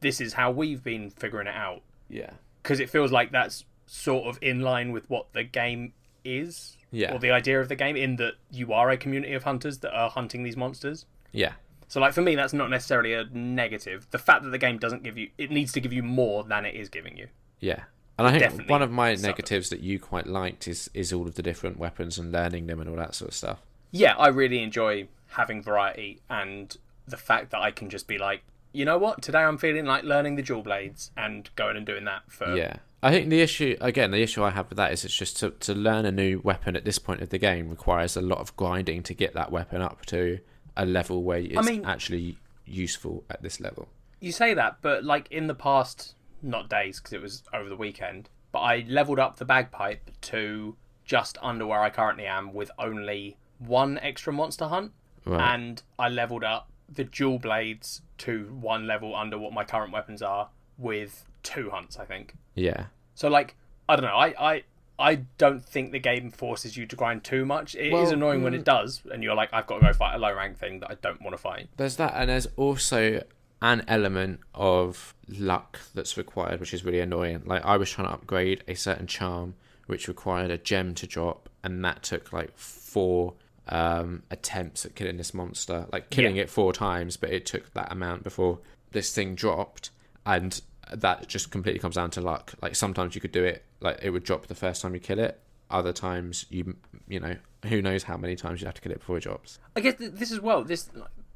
this is how we've been figuring it out. Yeah. Because it feels like that's sort of in line with what the game is, or the idea of the game, in that you are a community of hunters that are hunting these monsters. Yeah. So, for me, that's not necessarily a negative. The fact that the game doesn't give you... It needs to give you more than it is giving you. Yeah. And I think one of my negatives that you quite liked is all of the different weapons and learning them and all that sort of stuff. Yeah, I really enjoy having variety, and the fact that I can just be like, you know what? Today I'm feeling like learning the dual blades and going and doing that for... Yeah. I think the issue I have with that is it's just to learn a new weapon at this point of the game requires a lot of grinding to get that weapon up to a level where it's actually useful at this level. You say that, but in the past, not days because it was over the weekend, but I leveled up the bagpipe to just under where I currently am with only 1 extra monster hunt, and I leveled up the dual blades to 1 level under what my current weapons are with 2 hunts, I think. Yeah. So, I don't know. I don't think the game forces you to grind too much. It is annoying when it does, and you're like, I've got to go fight a low rank thing that I don't want to fight. There's that, and there's also an element of luck that's required, which is really annoying. I was trying to upgrade a certain charm, which required a gem to drop, and that took 4 attempts at killing this monster. Killing it 4 times, but it took that amount before this thing dropped, and that just completely comes down to luck. Sometimes you could do it, it would drop the first time you kill it. Other times, you know, who knows how many times you have to kill it before it drops. I guess this as well,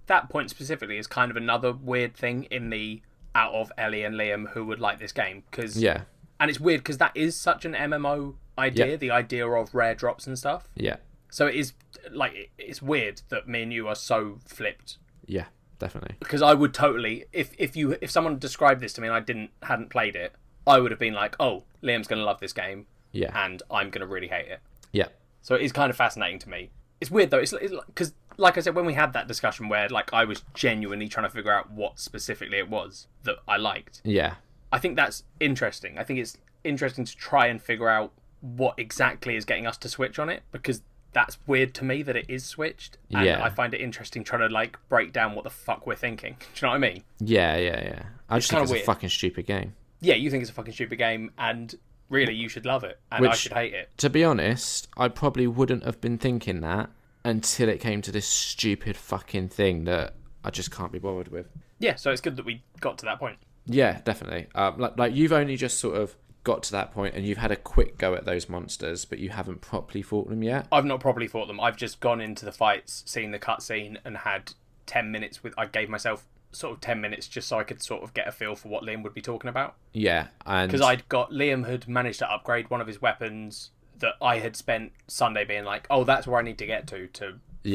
that point specifically is kind of another weird thing in the out of Ellie and Liam who would like this game. And it's weird because that is such an MMO idea, the idea of rare drops and stuff. Yeah. So it is, it's weird that me and you are so flipped. Yeah. Definitely. Because I would totally, if someone described this to me and I hadn't played it, I would have been like, oh, Liam's going to love this game, and I'm going to really hate it. Yeah. So it is kind of fascinating to me. It's weird though, it's because, like I said, when we had that discussion where I was genuinely trying to figure out what specifically it was that I liked. Yeah. I think that's interesting. I think it's interesting to try and figure out what exactly is getting us to switch on it, because that's weird to me that it is switched, and I find it interesting trying to break down what the fuck we're thinking. Do you know what I mean? Yeah. I just think it's a fucking stupid game. Yeah, you think it's a fucking stupid game, and really you should love it, and I should hate it. To be honest, I probably wouldn't have been thinking that until it came to this stupid fucking thing that I just can't be bothered with. Yeah, so it's good that we got to that point. Yeah, definitely. You've only just sort of got to that point and you've had a quick go at those monsters, but you haven't properly fought them yet? I've not properly fought them. I've just gone into the fights, seen the cutscene, and had 10 minutes with. I gave myself sort of 10 minutes just so I could sort of get a feel for what Liam would be talking about. Yeah, and because Liam had managed to upgrade one of his weapons that I had spent Sunday being like, oh, that's where I need to get to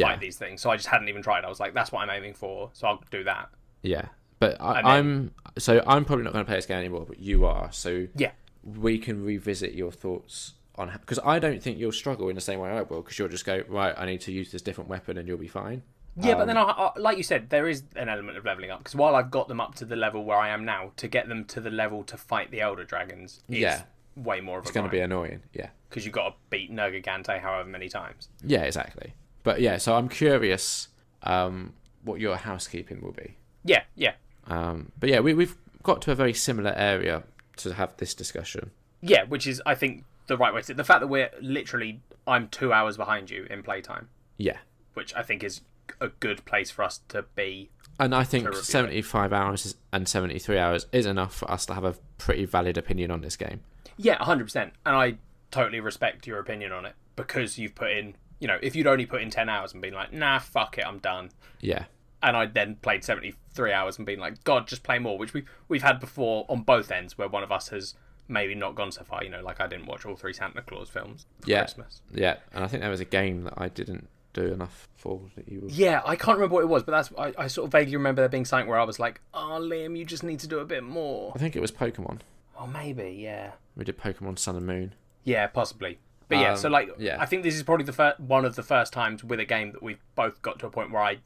fight these things. So I just hadn't even tried. I was like, that's what I'm aiming for, so I'll do that. Yeah, but I'm probably not going to play this game anymore, but you are. So yeah, we can revisit your thoughts on, because I don't think you'll struggle in the same way I will, because you'll just go, right, I need to use this different weapon and you'll be fine. Yeah, but then, like you said, there is an element of leveling up, because while I've got them up to the level where I am now, to get them to the level to fight the Elder Dragons is way more of a It's going to be annoying, yeah. Because you've got to beat Nergigante however many times. Yeah, exactly. But yeah, so I'm curious what your housekeeping will be. Yeah, yeah. But yeah, we've got to a very similar area to have this discussion. Yeah, which is, I think, the right way to... The fact that I'm 2 hours behind you in playtime. Yeah. Which I think is a good place for us to be. And I think 75 hours and 73 hours is enough for us to have a pretty valid opinion on this game. Yeah, 100%. And I totally respect your opinion on it, because you've put in, if you'd only put in 10 hours and been like, nah, fuck it, I'm done. Yeah. And I then played 73 hours and been like, God, just play more, which we've had before on both ends, where one of us has maybe not gone so far, like I didn't watch all 3 Santa Claus films for Christmas. Yeah, and I think there was a game that I didn't do enough for that you were... Yeah, I can't remember what it was, but I sort of vaguely remember there being something where I was like, oh, Liam, you just need to do a bit more. I think it was Pokemon. Oh, maybe, yeah. We did Pokemon Sun and Moon. Yeah, possibly. But yeah, so I think this is probably one of the first times with a game that we've both got to a point where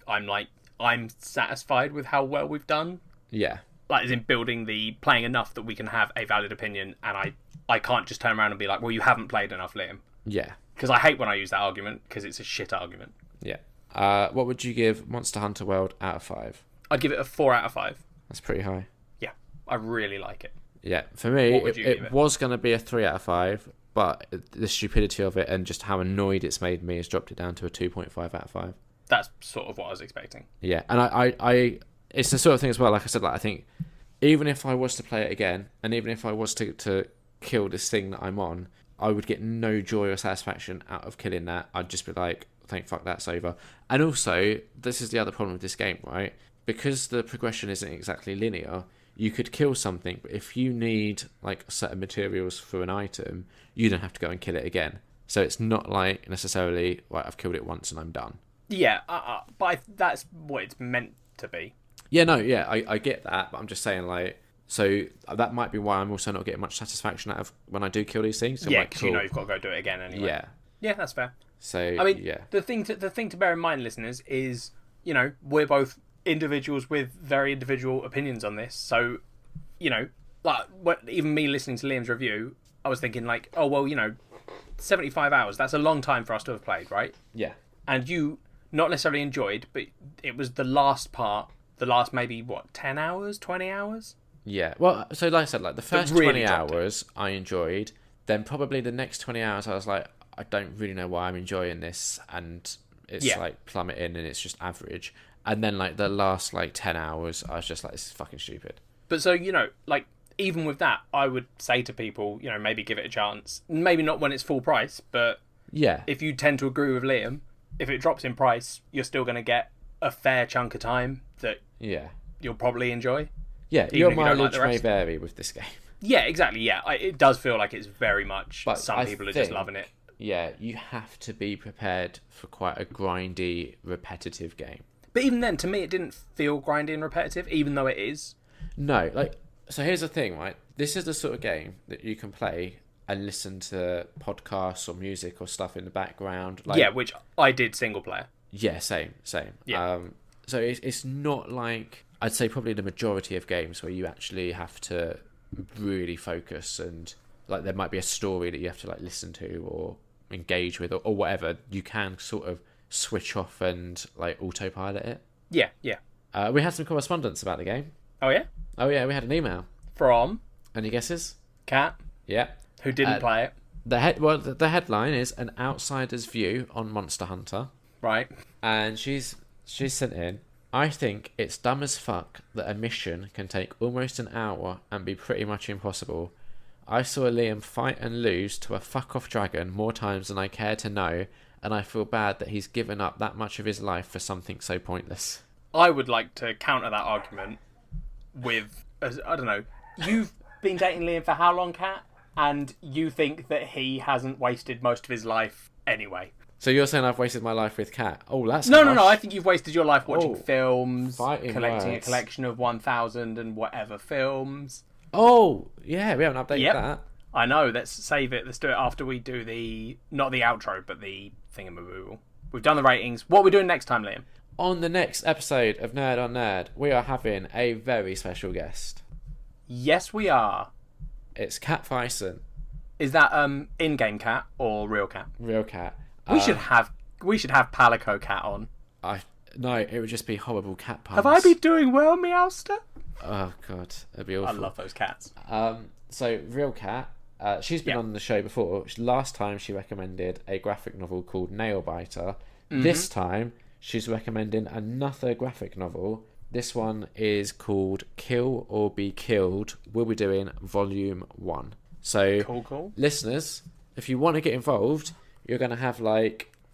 I'm satisfied with how well we've done. Yeah. Like, as in playing enough that we can have a valid opinion, and I can't just turn around and be like, well, you haven't played enough, Liam. Yeah. Because I hate when I use that argument, because it's a shit argument. Yeah. What would you give Monster Hunter World out of 5? I'd give it a 4 out of 5. That's pretty high. Yeah, I really like it. Yeah, for me, it was going to be a 3 out of 5, but the stupidity of it and just how annoyed it's made me has dropped it down to a 2.5 out of 5. That's sort of what I was expecting. Yeah, and I it's the sort of thing as well, like I said, I think even if I was to play it again, and even if I was to kill this thing that I'm on, I would get no joy or satisfaction out of killing that. I'd just be like, thank fuck, that's over. And also, this is the other problem with this game, right? Because the progression isn't exactly linear, you could kill something, but if you need certain materials for an item, you don't have to go and kill it again. So it's not like necessarily, right, I've killed it once and I'm done. Yeah, but that's what it's meant to be. Yeah, no, yeah, I get that, but I'm just saying, so that might be why I'm also not getting much satisfaction out of when I do kill these things. So yeah, because you've got to go do it again anyway. Yeah. Yeah, that's fair. So, I mean, yeah. The thing to bear in mind, listeners, is, we're both individuals with very individual opinions on this. So, even me listening to Liam's review, I was thinking 75 hours, that's a long time for us to have played, right? Yeah. And you not necessarily enjoyed, but it was the last maybe, 10 hours, 20 hours? Yeah. Well, so like I said, the first really 20 hours I enjoyed, then probably the next 20 hours I was like, I don't really know why I'm enjoying this, and it's plummeting and it's just average. And then the last 10 hours I was just like, this is fucking stupid. But so, even with that, I would say to people, maybe give it a chance. Maybe not when it's full price, but yeah, if you tend to agree with Liam, if it drops in price, you're still going to get a fair chunk of time that you'll probably enjoy. Yeah, your mileage may vary with this game. Yeah, exactly, yeah. It does feel like it's very much, but some people are just loving it. Yeah, you have to be prepared for quite a grindy, repetitive game. But even then, to me, it didn't feel grindy and repetitive, even though it is. No, so here's the thing, right? This is the sort of game that you can play and listen to podcasts or music or stuff in the background. Which I did single player. Yeah, same. Yeah. So it's not like, I'd say probably the majority of games where you actually have to really focus, and there might be a story that you have to listen to or engage with or whatever. You can sort of switch off and autopilot it. Yeah. We had some correspondence about the game. Oh yeah? Oh yeah, we had an email. From? Any guesses? Kat. Yeah. Who didn't play it. The headline is An Outsider's View on Monster Hunter. Right. And she's sent in, I think it's dumb as fuck that a mission can take almost an hour and be pretty much impossible. I saw Liam fight and lose to a fuck-off dragon more times than I care to know, and I feel bad that he's given up that much of his life for something so pointless. I would like to counter that argument with, I don't know, you've been dating Liam for how long, Kat? And you think that he hasn't wasted most of his life anyway. So you're saying I've wasted my life with Kat? Oh, that's No. harsh. I think you've wasted your life watching films, collecting a words. collection of 1,000 and whatever films. Oh, yeah, we haven't updated that. I know. Let's save it. Let's do it after we do not the outro, but the thingamaboo. We've done the ratings. What are we doing next time, Liam? On the next episode of Nerd on Nerd, we are having a very special guest. Yes, we are. It's Kat Fyson. Is that in-game cat or real cat? Real Cat. We should have Palico Cat on. No, it would just be horrible cat puns. Have I been doing well, Meowster? Oh god, it'd be awful. I love those cats. So Real Cat, she's been on the show before. Last time she recommended a graphic novel called Nailbiter. This time she's recommending another graphic novel. This one is called Kill or Be Killed. We'll be doing Volume 1. So, Cool. listeners, if you want to get involved, you're going to have,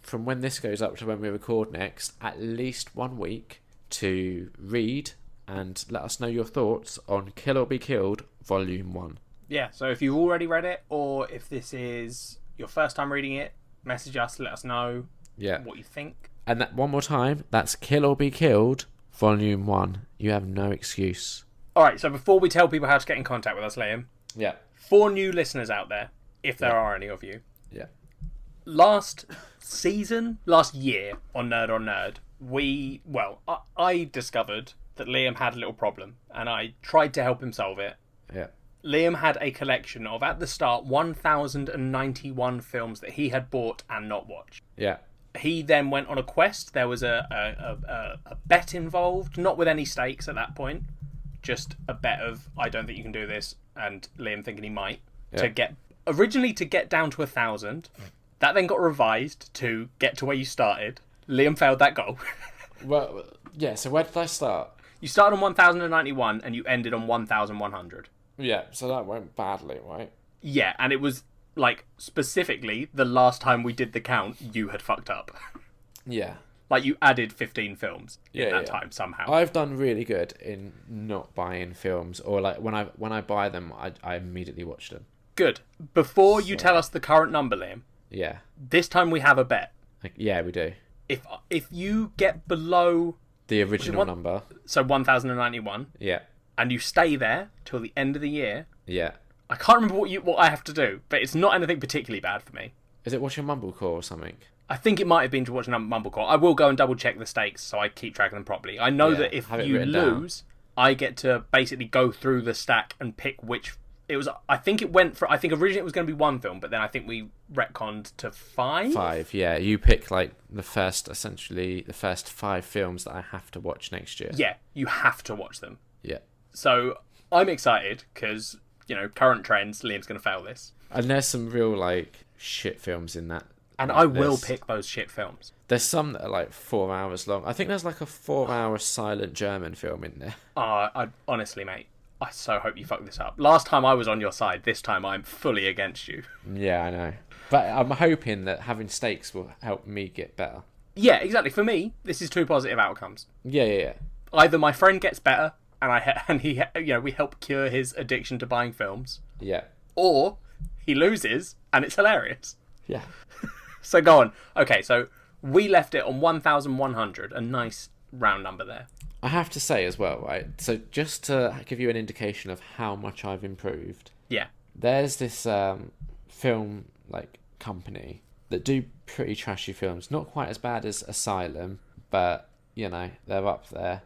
from when this goes up to when we record next, at least 1 week to read and let us know your thoughts on Kill or Be Killed, Volume 1. Yeah, so if you've already read it, or if this is your first time reading it, message us, let us know what you think. And that one more time, that's Kill or Be Killed, Volume 1. You have no excuse. Alright, so before we tell people how to get in contact with us, Liam, Yeah. for new listeners out there, if there are any of you, Yeah. last year on Nerd, I discovered that Liam had a little problem, and I tried to help him solve it. Yeah. Liam had a collection of, at the start, 1,091 films that he had bought and not watched. Yeah. He then went on a quest. There was a bet involved, not with any stakes at that point, just a bet of, I don't think you can do this, and Liam thinking he might, to get down to 1,000. That then got revised to get to where you started. Liam failed that goal. Well, yeah, so where did I start? You started on 1,091 and you ended on 1,100. Yeah, so that went badly, right? Yeah, and it was, specifically, the last time we did the count, you had fucked up. Yeah. You added 15 films in that time somehow. I've done really good in not buying films, or when I buy them, I immediately watch them. Good. Before you tell us the current number, Liam, Yeah. this time we have a bet. Yeah, we do. If you get below The original number. so 1,091, Yeah. and you stay there till the end of the year, Yeah. I can't remember what I have to do, but it's not anything particularly bad for me. Is it watching Mumblecore or something? I think it might have been to watch Mumblecore. I will go and double check the stakes so I keep track of them properly. I know that if have it you written down. lose, I get to basically go through the stack and pick which. It was. I think originally it was going to be one film, but then I think we retconned to 5. 5, yeah. You pick the first 5 films that I have to watch next year. Yeah, you have to watch them. Yeah. So I'm excited because current trends. Liam's going to fail this, And there's some real shit films in that. and I will pick those shit films. There's some that are 4 hours long. I think there's a 4-hour silent German film in there. I honestly, mate, I so hope you fuck this up. Last time I was on your side. This time I'm fully against you. Yeah, I know. But I'm hoping that having stakes will help me get better. Yeah, exactly. For me, this is 2 positive outcomes. Yeah. Either my friend gets better, and we help cure his addiction to buying films, Yeah. or he loses and it's hilarious. Yeah. So go on. Okay, so we left it on 1,100, a nice round number there. I have to say as well, right? So just to give you an indication of how much I've improved, Yeah. there's this film company that do pretty trashy films. Not quite as bad as Asylum, but they're up there.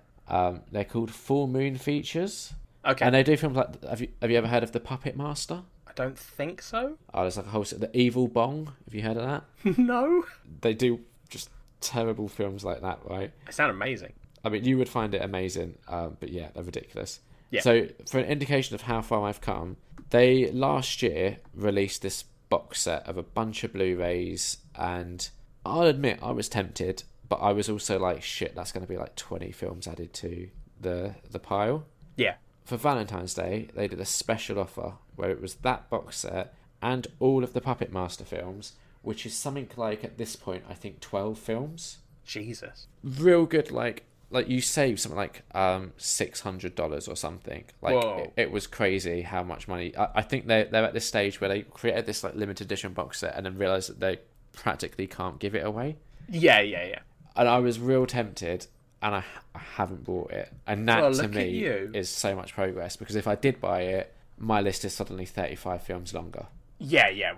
They're called Full Moon Features. Okay. And they do films like, have you ever heard of The Puppet Master? I don't think so. Oh, there's a whole The Evil Bong. Have you heard of that? No. They do just terrible films like that, right? They sound amazing. I mean, you would find it amazing, but yeah, they're ridiculous. Yeah. So, for an indication of how far I've come, they last year released this box set of a bunch of Blu-rays, and I'll admit I was tempted, but I was also like, shit, that's going to be 20 films added to the pile. Yeah. For Valentine's Day, they did a special offer where it was that box set and all of the Puppet Master films, which is something like, at this point, I think 12 films. Jesus. Real good, like you save something like $600 or something. Like it was crazy how much money. I think they're at this stage where they created this like limited edition box set and then realized that they practically can't give it away. Yeah. And I was real tempted, and I haven't bought it. And that to me is so much progress, because if I did buy it, my list is suddenly 35 films longer. Yeah,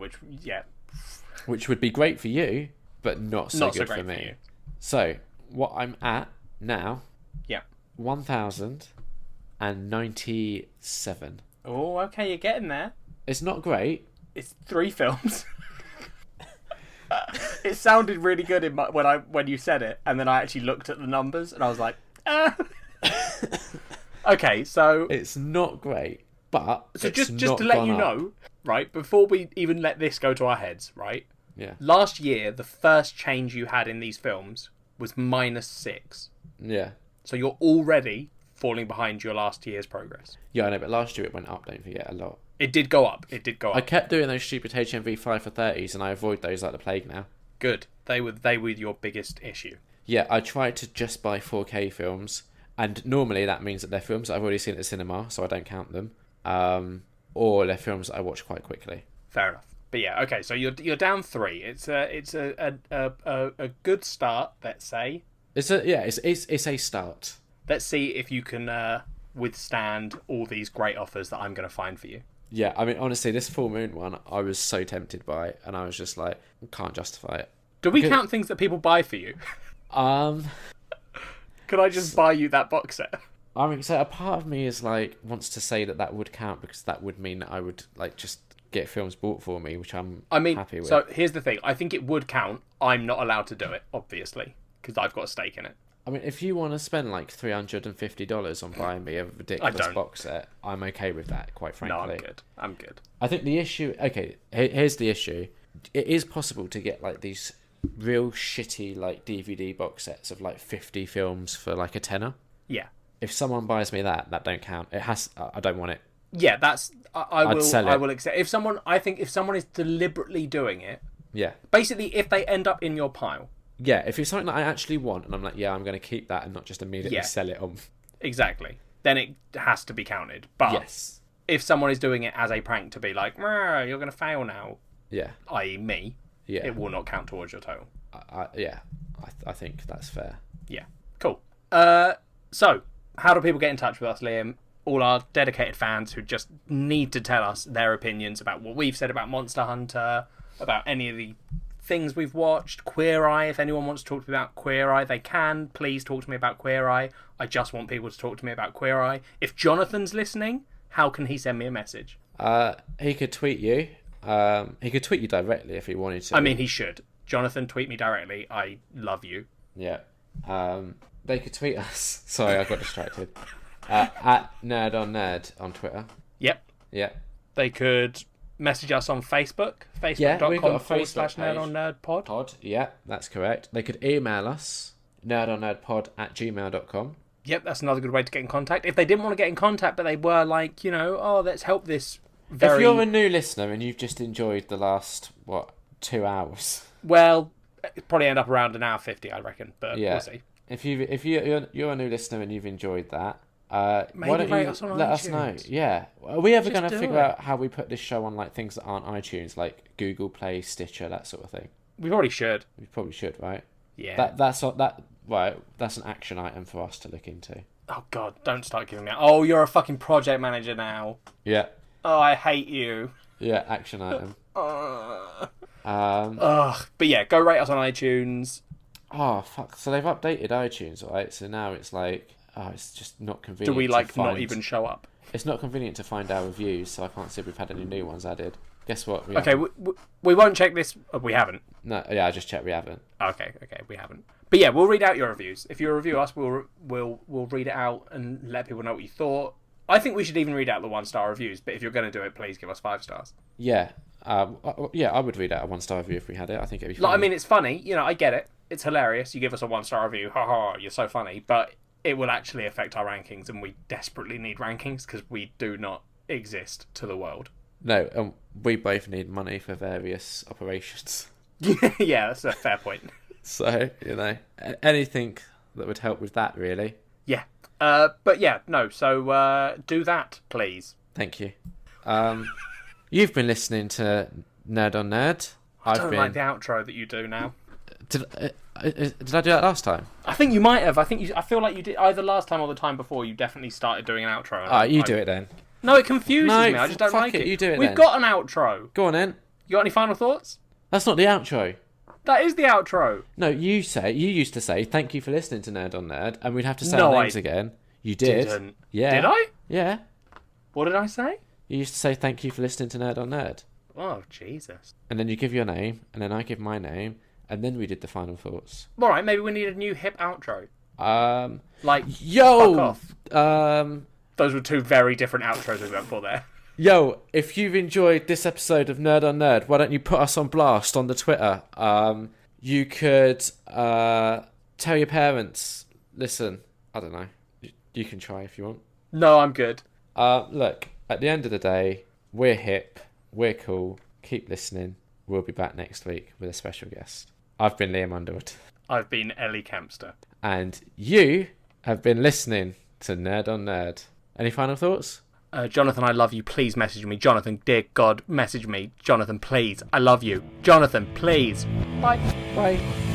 which would be great for you, but not so good for me. For you. So what I'm at now, 1,097. Oh, okay, you're getting there. It's not great. It's 3 films. It sounded really good when you said it, and then I actually looked at the numbers and I was like, Okay, so it's not great, but so just to let you know, right, before we even let this go to our heads, right? Yeah. Last year, the first change you had in these films was -6. Yeah. So you're already falling behind your last year's progress. Yeah, I know, but last year it went up, don't forget, a lot. It did go up. I kept doing those stupid HMV 5 for 30s, and I avoid those like the plague now. Good. They were your biggest issue. Yeah, I tried to just buy 4K films, and normally that means that they're films that I've already seen at the cinema, so I don't count them. Or they're films that I watch quite quickly. Fair enough. But yeah, okay. So you're down 3. It's a good start. Let's say. It's a start. Let's see if you can withstand all these great offers that I'm going to find for you. Yeah, I mean, honestly, this full moon one, I was so tempted by, and I was just like, can't justify it. Do we count things that people buy for you? Could I just buy you that box set? I mean, so a part of me is like wants to say that would count, because that would mean that I would like just get films bought for me, which I'm happy with. So here's the thing. I think it would count. I'm not allowed to do it, obviously, because I've got a stake in it. I mean, if you want to spend like $350 on buying me a ridiculous box set, I'm okay with that, quite frankly. No, I'm good. I think the issue... Okay, here's the issue. It is possible to get like these real shitty like DVD box sets of like 50 films for like a tenner. Yeah. If someone buys me that don't count. It has... I don't want it. Yeah, that's... I'd sell it. I will accept. If someone is deliberately doing it... Yeah. Basically, if they end up in your pile... Yeah, if it's something that I actually want, and I'm like, yeah, I'm going to keep that and not just immediately sell it on. Exactly. Then it has to be counted. But yes, if someone is doing it as a prank to be like, you're going to fail now, yeah, i.e. me, it will not count towards your total. I think that's fair. Yeah, cool. So, how do people get in touch with us, Liam? All our dedicated fans who just need to tell us their opinions about what we've said about Monster Hunter, about any of the things we've watched, Queer Eye. If anyone wants to talk to me about Queer Eye, they can. Please talk to me about Queer Eye. I just want people to talk to me about Queer Eye. If Jonathan's listening, how can he send me a message? He could tweet you. He could tweet you directly if he wanted to. I mean, he should. Jonathan, tweet me directly. I love you. Yeah. They could tweet us. Sorry, I got distracted. At Nerd on Nerd on Twitter. Yep. Yeah. They could message us on Facebook. Facebook.com/nerdonnerdpod. Pod. Yeah, that's correct. They could email us, nerdonnerdpod@gmail.com. Yep, that's another good way to get in contact. If they didn't want to get in contact, but they were like, let's help this If you're a new listener and you've just enjoyed the last, 2 hours? Well, it'd probably end up around an hour 50, I reckon, but we'll see. If you're a new listener and you've enjoyed that, why don't rate you us on let iTunes. us know? Yeah. Are we ever Just going to do figure it. out how we put this show on like things that aren't iTunes, like Google Play, Stitcher, that sort of thing? We probably should. We probably should, right? Yeah. That's an action item for us to look into. Oh, God, don't start giving me... Oh, you're a fucking project manager now. Yeah. Oh, I hate you. Yeah, action item. But yeah, go rate us on iTunes. Oh, fuck. So they've updated iTunes, right? So now it's like... Oh, it's just not convenient. Do we, to find... not even show up? It's not convenient to find our reviews, so I can't see if we've had any new ones added. Guess what? Okay, we won't check this. We haven't. No, yeah, I just checked we haven't. Okay, we haven't. But yeah, we'll read out your reviews. If you review us, we'll read it out and let people know what you thought. I think we should even read out the 1-star reviews, but if you're going to do it, please give us 5 stars. Yeah. I would read out a 1-star review if we had it. I think it'd be funny. I mean, it's funny. I get it. It's hilarious. You give us a 1-star review. Ha ha, you're so funny. But it will actually affect our rankings, and we desperately need rankings because we do not exist to the world. No, we both need money for various operations. Yeah, that's a fair point. So, anything that would help with that, really. Yeah. But yeah, no, so do that, please. Thank you. You've been listening to Nerd on Nerd. I don't like the outro that you do now. Did I do that last time? I think you might have. I feel like you did either last time or the time before. You definitely started doing an outro. Alright, you do it then. No, it confuses me. I just don't like it. You do it We've then. got an outro. Go on then. You got any final thoughts? That's not the outro. That is the outro. No, you used to say thank you for listening to Nerd on Nerd, and we'd have to say our names again. You did. Didn't. Yeah. Did I? Yeah. What did I say? You used to say thank you for listening to Nerd on Nerd. Oh, Jesus. And then you give your name, and then I give my name, and then we did the final thoughts. All right, maybe we need a new hip outro. Like, yo, fuck off. Those were two very different outros we went for there. Yo, if you've enjoyed this episode of Nerd on Nerd, why don't you put us on blast on the Twitter? You could tell your parents. Listen, I don't know. You can try if you want. No, I'm good. Look, at the end of the day, we're hip, we're cool. Keep listening. We'll be back next week with a special guest. I've been Liam Underwood. I've been Ellie Kempster. And you have been listening to Nerd on Nerd. Any final thoughts? Jonathan, I love you. Please message me. Jonathan, dear God, message me. Jonathan, please. I love you. Jonathan, please. Bye. Bye.